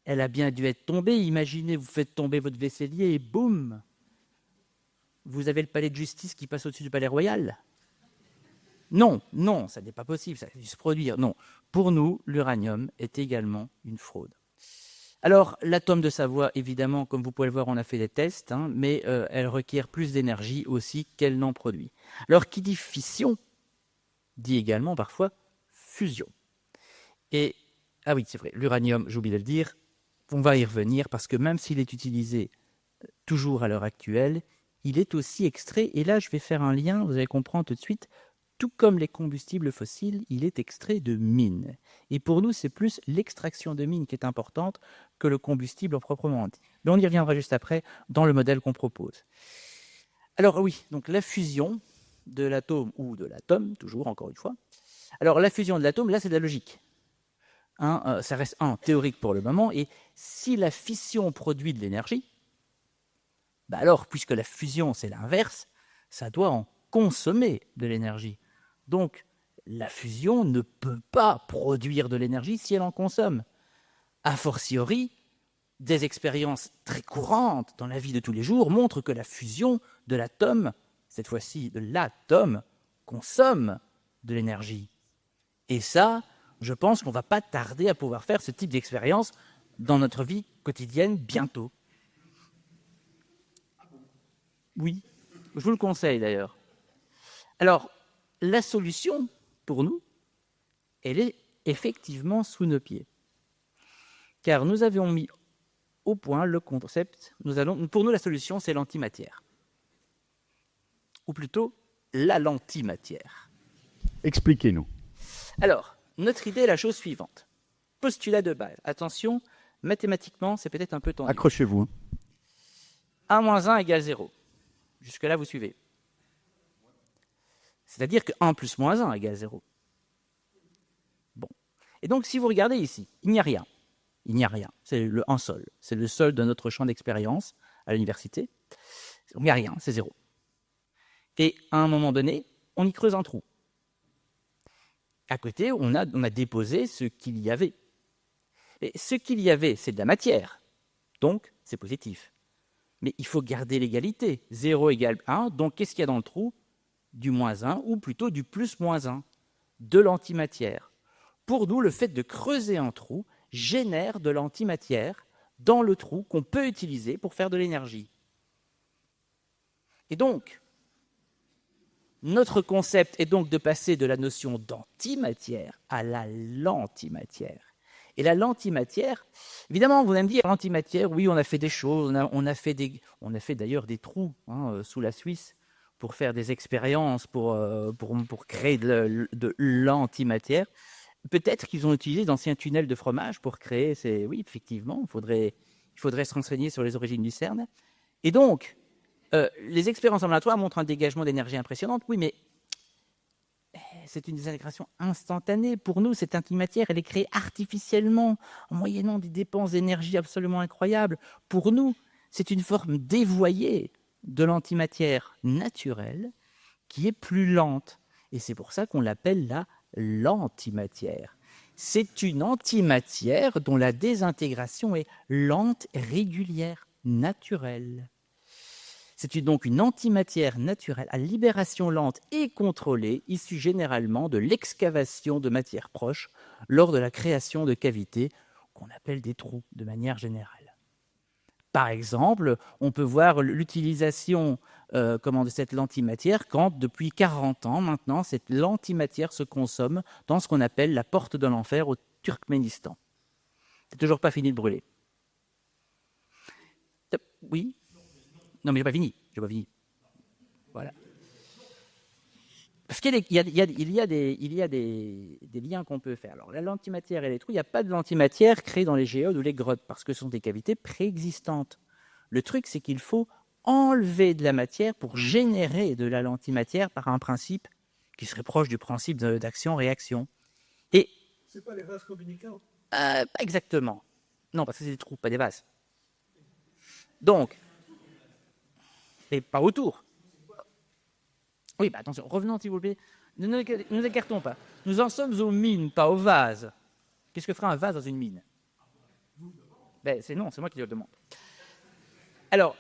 Elle a bien dû être tombée. Imaginez, vous faites tomber votre vaisselier et boum, vous avez le palais de justice qui passe au-dessus du palais royal. Non, ça n'est pas possible, ça a dû se produire. Non, pour nous, l'uranium est également une fraude. Alors, l'atome de Savoie, évidemment, comme vous pouvez le voir, on a fait des tests, mais elle requiert plus d'énergie aussi qu'elle n'en produit. Alors, qui dit fission, dit également parfois fusion. Et, ah oui, c'est vrai, l'uranium, j'ai oublié de le dire, on va y revenir, parce que même s'il est utilisé toujours à l'heure actuelle, il est aussi extrait, et là, je vais faire un lien, vous allez comprendre tout de suite, tout comme les combustibles fossiles, il est extrait de mines. Et pour nous, c'est plus l'extraction de mines qui est importante que le combustible en proprement dit. Mais on y reviendra juste après dans le modèle qu'on propose. Alors oui, donc la fusion de l'atome ou de l'atome, toujours encore une fois. Alors la fusion de l'atome, là c'est de la logique. Ça reste théorique pour le moment. Et si la fission produit de l'énergie, alors puisque la fusion c'est l'inverse, ça doit en consommer de l'énergie. Donc, la fusion ne peut pas produire de l'énergie si elle en consomme. A fortiori, des expériences très courantes dans la vie de tous les jours montrent que la fusion de l'atome, cette fois-ci de l'atome, consomme de l'énergie. Et ça, je pense qu'on ne va pas tarder à pouvoir faire ce type d'expérience dans notre vie quotidienne bientôt. Oui, je vous le conseille d'ailleurs. Alors, la solution, pour nous, elle est effectivement sous nos pieds. Car nous avons mis au point le concept, pour nous, la solution, c'est l'antimatière. Ou plutôt, la lentimatière. Expliquez-nous. Alors, notre idée est la chose suivante. Postulat de base. Attention, mathématiquement, c'est peut-être un peu tendu. Accrochez-vous. 1 moins 1 égale 0. Jusque-là, vous suivez. C'est-à-dire que 1 plus moins 1 égale 0. Bon. Et donc, si vous regardez ici, il n'y a rien. Il n'y a rien. C'est un sol. C'est le sol de notre champ d'expérience à l'université. Il n'y a rien, c'est zéro. Et à un moment donné, on y creuse un trou. À côté, on a déposé ce qu'il y avait. Et ce qu'il y avait, c'est de la matière. Donc, c'est positif. Mais il faut garder l'égalité. 0 égale 1. Donc, qu'est-ce qu'il y a dans le trou? Du moins 1, ou plutôt du plus moins 1. De l'antimatière. Pour nous, le fait de creuser un trou génère de l'antimatière dans le trou qu'on peut utiliser pour faire de l'énergie. Et donc, notre concept est donc de passer de la notion d'antimatière à la lentimatière. Et la lentimatière, évidemment, vous allez me dire, l'antimatière, oui, on a fait des choses, on a fait d'ailleurs des trous sous la Suisse pour faire des expériences, pour créer de l'antimatière. Peut-être qu'ils ont utilisé d'anciens tunnels de fromage pour créer ces... Oui, effectivement, il faudrait se renseigner sur les origines du CERN. Et donc, les expériences en laboratoire montrent un dégagement d'énergie impressionnante. Oui, mais c'est une désintégration instantanée. Pour nous, cette antimatière, elle est créée artificiellement, en moyennant des dépenses d'énergie absolument incroyables. Pour nous, c'est une forme dévoyée de l'antimatière naturelle qui est plus lente. Et c'est pour ça qu'on l'appelle la lentimatière. C'est une antimatière dont la désintégration est lente, régulière, naturelle. C'est donc une antimatière naturelle à libération lente et contrôlée, issue généralement de l'excavation de matières proches lors de la création de cavités qu'on appelle des trous de manière générale. Par exemple, on peut voir l'utilisation de cette lentimatière quand, depuis 40 ans maintenant, cette lentimatière se consomme dans ce qu'on appelle la porte de l'enfer au Turkménistan. C'est toujours pas fini de brûler. Oui ? Non, mais j'ai pas fini. Voilà. Parce qu'il y a des liens qu'on peut faire. Alors, la lentimatière et les trous, il n'y a pas de lentimatière créée dans les géodes ou les grottes, parce que ce sont des cavités préexistantes. Le truc, c'est qu'il faut enlever de la matière pour générer de la lentimatière par un principe qui serait proche du principe d'action-réaction. Et c'est pas les vases communicants? Pas exactement. Non, parce que c'est des trous, pas des vases. Donc, et pas autour. Oui, attention, revenons s'il vous plaît. Ne nous écartons pas. Nous en sommes aux mines, pas aux vases. Qu'est-ce que fera un vase dans une mine? C'est moi qui le demande. Alors,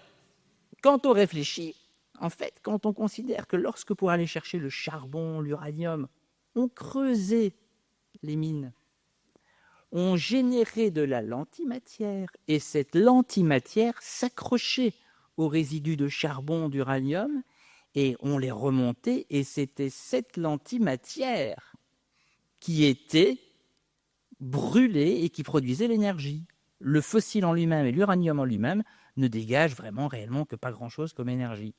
quand on réfléchit, en fait, quand on considère que lorsque pour aller chercher le charbon, l'uranium, on creusait les mines, on générait de la lentimatière, et cette lentimatière s'accrochait aux résidus de charbon, d'uranium, et on les remontait, et c'était cette lentimatière qui était brûlée et qui produisait l'énergie. Le fossile en lui-même et l'uranium en lui-même ne dégagent vraiment réellement que pas grand-chose comme énergie.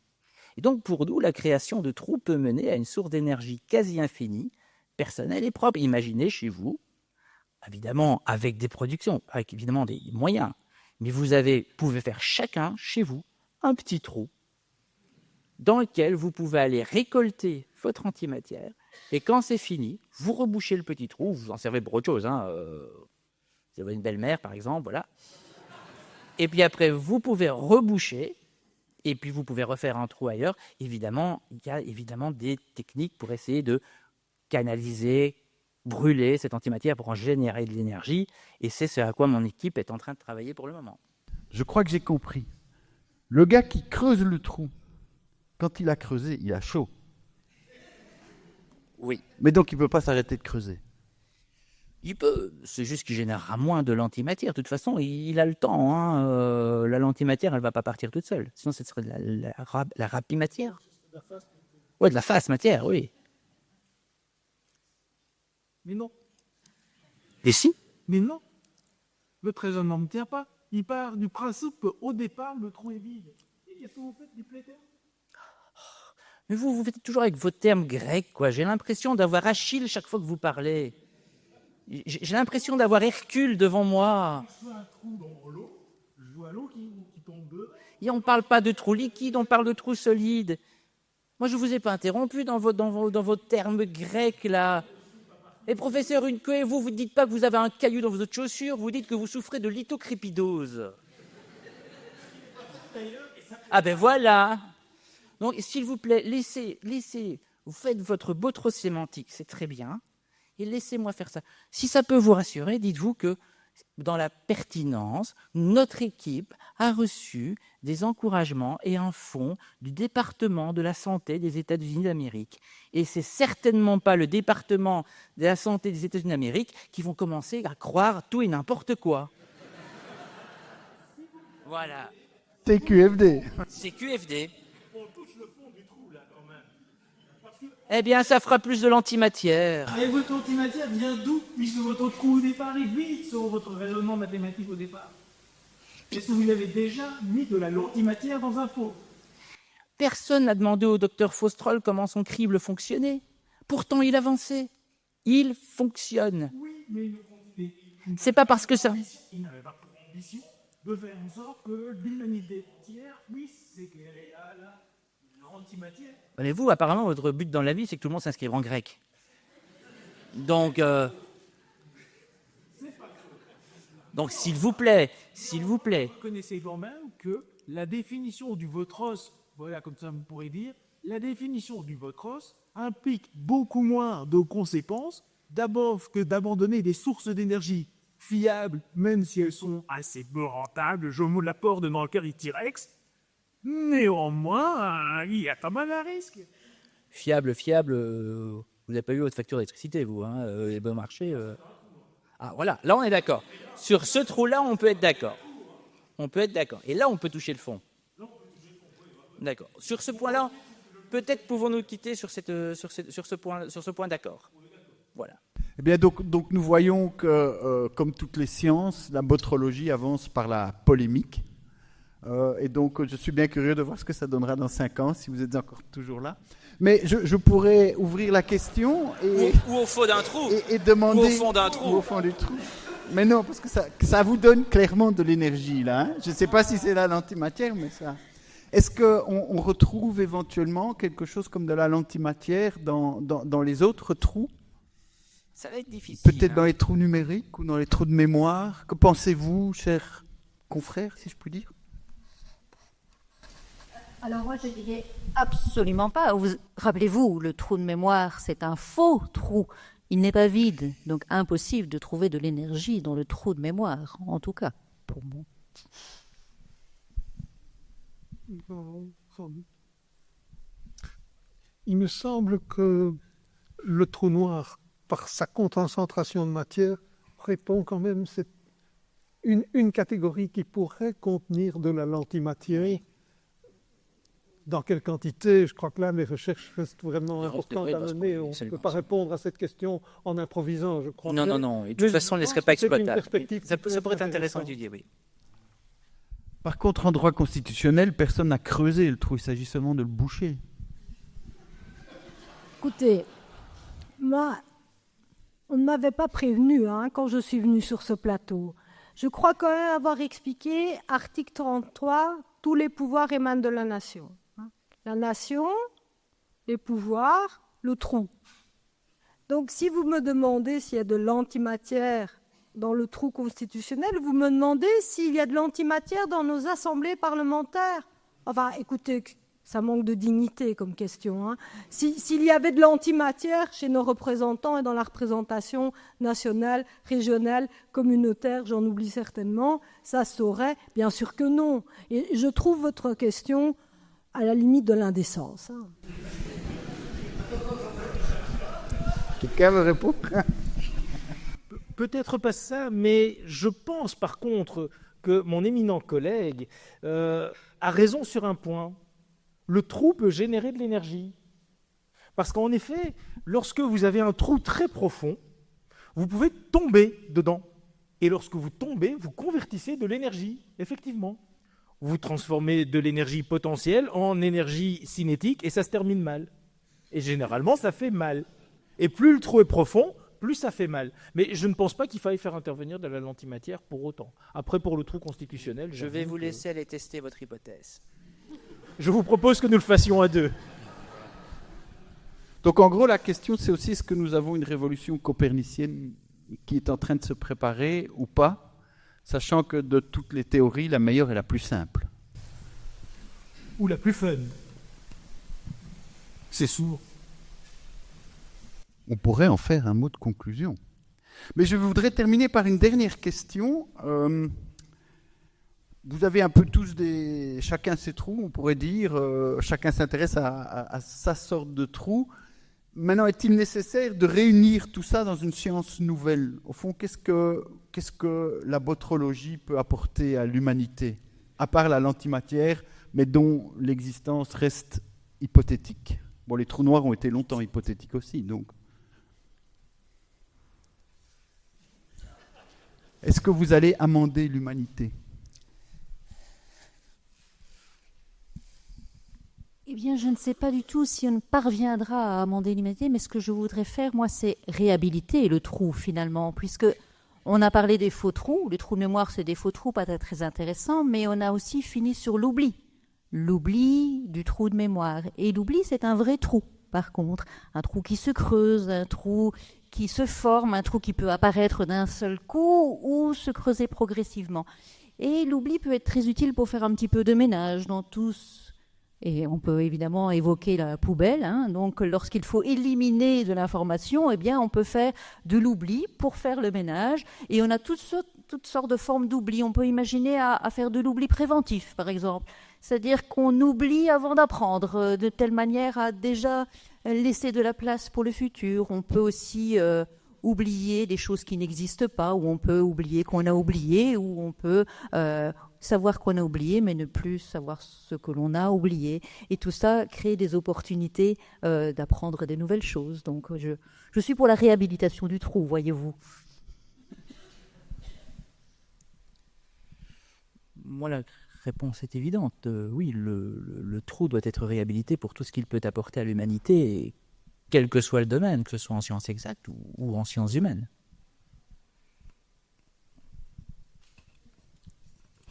Et donc pour nous, la création de trous peut mener à une source d'énergie quasi infinie, personnelle et propre. Imaginez chez vous, évidemment avec des productions, avec évidemment des moyens, mais vous pouvez faire chacun chez vous un petit trou dans lequel vous pouvez aller récolter votre antimatière, et quand c'est fini, vous rebouchez le petit trou, vous en servez pour autre chose. Vous avez une belle-mère, par exemple, voilà. Et puis après, vous pouvez reboucher, et puis vous pouvez refaire un trou ailleurs. Évidemment, il y a évidemment des techniques pour essayer de canaliser, brûler cette antimatière pour en générer de l'énergie, et c'est ce à quoi mon équipe est en train de travailler pour le moment. Je crois que j'ai compris. Le gars qui creuse le trou, quand il a creusé, il a chaud. Oui. Mais donc il ne peut pas s'arrêter de creuser. Il peut, c'est juste qu'il générera moins de l'antimatière. De toute façon, il a le temps. La lentimatière, elle ne va pas partir toute seule. Sinon, ce serait de la rapimatière. Oui, de la face matière, oui. Mais non. Et si? Mais non. Le raisonnement ne tient pas. Il part du principe qu'au départ, le trou est vide. Et qu'est-ce que vous faites du pléthore? Mais vous faites toujours avec vos termes grecs, quoi. J'ai l'impression d'avoir Achille chaque fois que vous parlez. J'ai l'impression d'avoir Hercule devant moi. Je vois un trou dans l'eau, je vois l'eau qui tombe dedans. Et on ne parle pas de trou liquide, on parle de trou solide. Moi, je ne vous ai pas interrompu dans vos termes grecs, là. Et professeur Unke, vous ne dites pas que vous avez un caillou dans votre chaussure, vous dites que vous souffrez de lithocrépidose. Ah ben voilà. Donc, s'il vous plaît, laissez, vous faites votre botro-sémantique, c'est très bien, et laissez-moi faire ça. Si ça peut vous rassurer, dites-vous que dans la pertinence, notre équipe a reçu des encouragements et un fonds du département de la santé des États-Unis d'Amérique. Et c'est certainement pas le département de la santé des États-Unis d'Amérique qui vont commencer à croire tout et n'importe quoi. Voilà. C'est QFD. C'est QFD. Eh bien, ça fera plus de l'antimatière. Et votre antimatière vient d'où, puisque votre trou au départ est vide sur votre raisonnement mathématique au départ? Est-ce que vous avez déjà mis de la l'antimatière dans un pot? Personne n'a demandé au docteur Faustrol comment son crible fonctionnait. Pourtant, il avançait. Il fonctionne. Oui, mais c'est pas parce que ça... Il n'avait pas pour ambition de faire en sorte que l'humanité entière puisse s'éclairer à l'antimatière. Mais vous, apparemment, votre but dans la vie, c'est que tout le monde s'inscrive en grec. Donc, s'il vous plaît. Vous connaissez quand même que la définition du votros, voilà, comme ça vous pourrez dire, la définition du votros implique beaucoup moins de conséquences, d'abord que d'abandonner des sources d'énergie fiables, même si elles sont assez peu rentables, je me l'apporte dans le cas du T-Rex. Néanmoins, il y a quand même un risque. Fiable, vous n'avez pas eu votre facture d'électricité, vous, les bons marchés. Ah, voilà, là on est d'accord. Sur ce trou-là, on peut être d'accord. Et là, on peut toucher le fond. D'accord. Sur ce point-là, peut-être pouvons-nous quitter sur ce point d'accord. Voilà. Eh bien, donc nous voyons que, comme toutes les sciences, la botrologie avance par la polémique. Et donc, je suis bien curieux de voir ce que ça donnera dans 5 ans, si vous êtes encore toujours là. Mais je pourrais ouvrir la question et... Ou au fond d'un trou. Et demander... Ou au fond d'un trou. Ou au fond du trou. Mais non, parce que ça vous donne clairement de l'énergie, là. Hein. Je ne sais pas si c'est là l'antimatière, mais ça... Est-ce qu'on retrouve éventuellement quelque chose comme de la l'antimatière dans les autres trous? Ça va être difficile. Peut-être dans les trous numériques ou dans les trous de mémoire. Que pensez-vous, chers confrères, si je puis dire? Alors moi, je dirais absolument pas. Rappelez-vous, le trou de mémoire, c'est un faux trou. Il n'est pas vide, donc impossible de trouver de l'énergie dans le trou de mémoire, en tout cas, pour moi. Il me semble que le trou noir, par sa concentration de matière, répond quand même une catégorie qui pourrait contenir de la l'antimatière. Dans quelle quantité? Je crois que là, les recherches restent vraiment importantes à mener. On ne peut pas répondre à cette question en improvisant, je crois. Non. Et de toute façon, elle ne serait pas exploitable. Ça pourrait être intéressant d'étudier, oui. Par contre, en droit constitutionnel, personne n'a creusé le trou. Il s'agit seulement de le boucher. Écoutez, moi, on ne m'avait pas prévenu quand je suis venue sur ce plateau. Je crois quand même avoir expliqué, article 33, tous les pouvoirs émanent de la nation. La nation, les pouvoirs, le trou. Donc si vous me demandez s'il y a de l'antimatière dans le trou constitutionnel, vous me demandez s'il y a de l'antimatière dans nos assemblées parlementaires. Enfin, écoutez, ça manque de dignité comme question. S'il y avait de l'antimatière chez nos représentants et dans la représentation nationale, régionale, communautaire, j'en oublie certainement, ça saurait. Bien sûr que non. Et je trouve votre question à la limite de l'indécence. Quelqu'un me répond? Peut-être pas ça, mais je pense par contre que mon éminent collègue a raison sur un point. Le trou peut générer de l'énergie. Parce qu'en effet, lorsque vous avez un trou très profond, vous pouvez tomber dedans. Et lorsque vous tombez, vous convertissez de l'énergie, effectivement. Vous transformez de l'énergie potentielle en énergie cinétique et ça se termine mal. Et généralement, ça fait mal. Et plus le trou est profond, plus ça fait mal. Mais je ne pense pas qu'il faille faire intervenir de la l'antimatière pour autant. Après, pour le trou constitutionnel... Je vais vous laisser aller tester votre hypothèse. Je vous propose que nous le fassions à deux. Donc en gros, la question, c'est aussi est-ce que nous avons une révolution copernicienne qui est en train de se préparer ou pas, sachant que de toutes les théories, la meilleure est la plus simple. Ou la plus fun. C'est sourd. On pourrait en faire un mot de conclusion. Mais je voudrais terminer par une dernière question. Vous avez un peu tous chacun ses trous, on pourrait dire. Chacun s'intéresse à sa sorte de trou. Maintenant, est-il nécessaire de réunir tout ça dans une science nouvelle? Au fond, qu'est-ce que la botrologie peut apporter à l'humanité, à part la l'antimatière, mais dont l'existence reste hypothétique? Bon, les trous noirs ont été longtemps hypothétiques aussi, donc. Est-ce que vous allez amender l'humanité? Eh bien, je ne sais pas du tout si on parviendra à amender l'humanité, mais ce que je voudrais faire, moi, c'est réhabiliter le trou, finalement, puisque on a parlé des faux trous. Les trous de mémoire, c'est des faux trous, pas très intéressants, mais on a aussi fini sur l'oubli. L'oubli du trou de mémoire. Et l'oubli, c'est un vrai trou, par contre. Un trou qui se creuse, un trou qui se forme, un trou qui peut apparaître d'un seul coup ou se creuser progressivement. Et l'oubli peut être très utile pour faire un petit peu de ménage dans tous. Et on peut évidemment évoquer la poubelle. Donc, lorsqu'il faut éliminer de l'information, eh bien, on peut faire de l'oubli pour faire le ménage. Et on a toutes sortes de formes d'oubli. On peut imaginer à faire de l'oubli préventif, par exemple. C'est-à-dire qu'on oublie avant d'apprendre, de telle manière à déjà laisser de la place pour le futur. On peut aussi oublier des choses qui n'existent pas, ou on peut oublier qu'on a oublié, ou on peut savoir qu'on a oublié, mais ne plus savoir ce que l'on a oublié. Et tout ça crée des opportunités d'apprendre des nouvelles choses. Donc je suis pour la réhabilitation du trou, voyez-vous. Moi, la réponse est évidente. Oui, le trou doit être réhabilité pour tout ce qu'il peut apporter à l'humanité, quel que soit le domaine, que ce soit en sciences exactes ou en sciences humaines.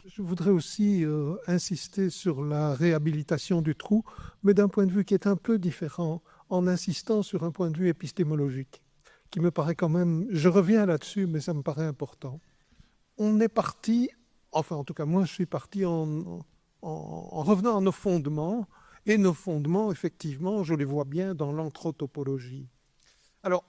Je voudrais aussi insister sur la réhabilitation du trou, mais d'un point de vue qui est un peu différent, en insistant sur un point de vue épistémologique, qui me paraît quand même, je reviens là-dessus, mais ça me paraît important. On est parti, enfin en tout cas moi je suis parti en revenant à nos fondements, et nos fondements, effectivement, je les vois bien dans l'anthropologie. Alors,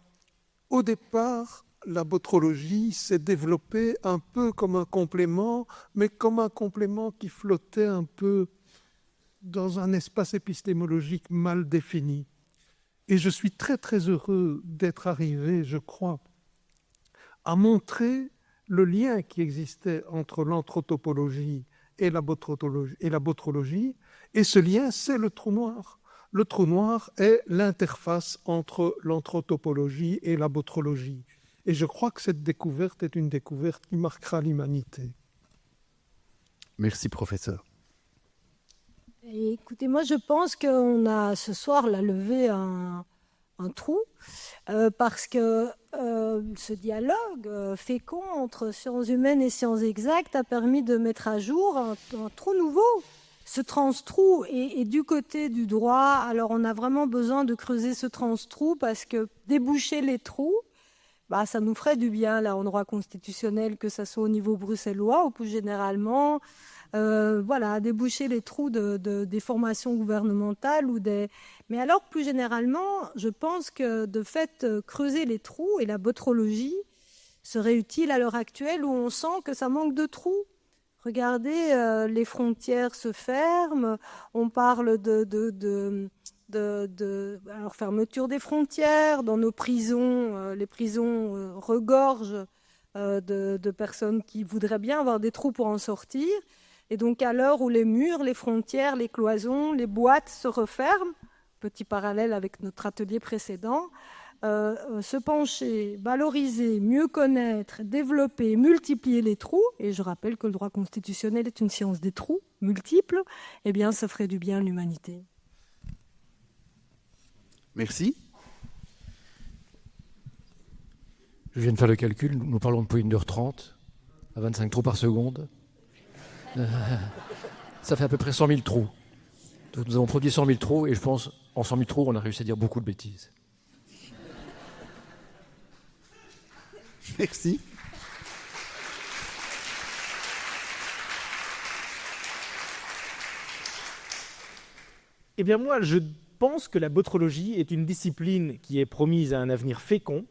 au départ, la botrologie s'est développée un peu comme un complément, mais comme un complément qui flottait un peu dans un espace épistémologique mal défini. Et je suis très très heureux d'être arrivé, je crois, à montrer le lien qui existait entre l'anthropologie et la botrologie, et ce lien, c'est le trou noir. Le trou noir est l'interface entre l'anthropologie et la botrologie. Et je crois que cette découverte est une découverte qui marquera l'humanité. Merci, professeur. Et écoutez, moi je pense qu'on a ce soir là, levé un trou, parce que ce dialogue fécond entre sciences humaines et sciences exactes a permis de mettre à jour un trou nouveau. Ce trans-trou est du côté du droit, alors on a vraiment besoin de creuser ce trans-trou parce que déboucher les trous, ça nous ferait du bien là en droit constitutionnel, que ça soit au niveau bruxellois ou plus généralement, déboucher les trous des formations gouvernementales Mais alors plus généralement, je pense que de fait creuser les trous et la botrologie serait utile à l'heure actuelle où on sent que ça manque de trous. Regardez, les frontières se ferment, on parle alors, fermeture des frontières, dans nos prisons, les prisons regorgent de personnes qui voudraient bien avoir des trous pour en sortir. Et donc à l'heure où les murs, les frontières, les cloisons, les boîtes se referment, petit parallèle avec notre atelier précédent, se pencher, valoriser, mieux connaître, développer, multiplier les trous, et je rappelle que le droit constitutionnel est une science des trous multiples, eh bien ça ferait du bien à l'humanité. Merci. Je viens de faire le calcul, nous parlons depuis 1h30, à 25 trous par seconde. Ça fait à peu près 100 000 trous. Nous avons produit 100 000 trous et je pense en 100 000 trous, on a réussi à dire beaucoup de bêtises. Merci. Eh bien moi, je pense que la botrologie est une discipline qui est promise à un avenir fécond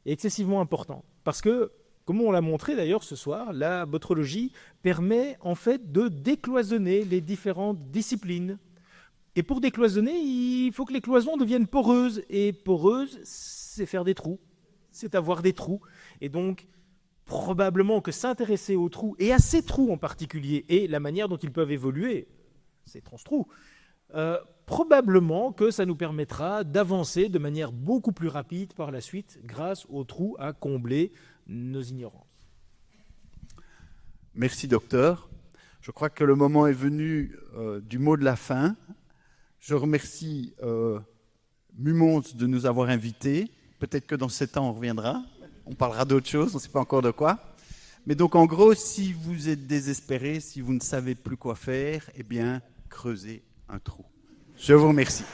et excessivement important. Parce que, comme on l'a montré d'ailleurs ce soir, la botrologie permet en fait de décloisonner les différentes disciplines. Et pour décloisonner, il faut que les cloisons deviennent poreuses. Et poreuses, c'est faire des trous, c'est avoir des trous. Et donc, probablement que s'intéresser aux trous, et à ces trous en particulier, et la manière dont ils peuvent évoluer, ces transtrous, probablement que ça nous permettra d'avancer de manière beaucoup plus rapide par la suite grâce aux trous à combler nos ignorances. Merci, docteur. Je crois que le moment est venu du mot de la fin. Je remercie Mumons de nous avoir invités. Peut-être que dans 7 ans, on reviendra. On parlera d'autre chose, on ne sait pas encore de quoi. Mais donc, en gros, si vous êtes désespéré, si vous ne savez plus quoi faire, eh bien, creusez un trou. Je vous remercie.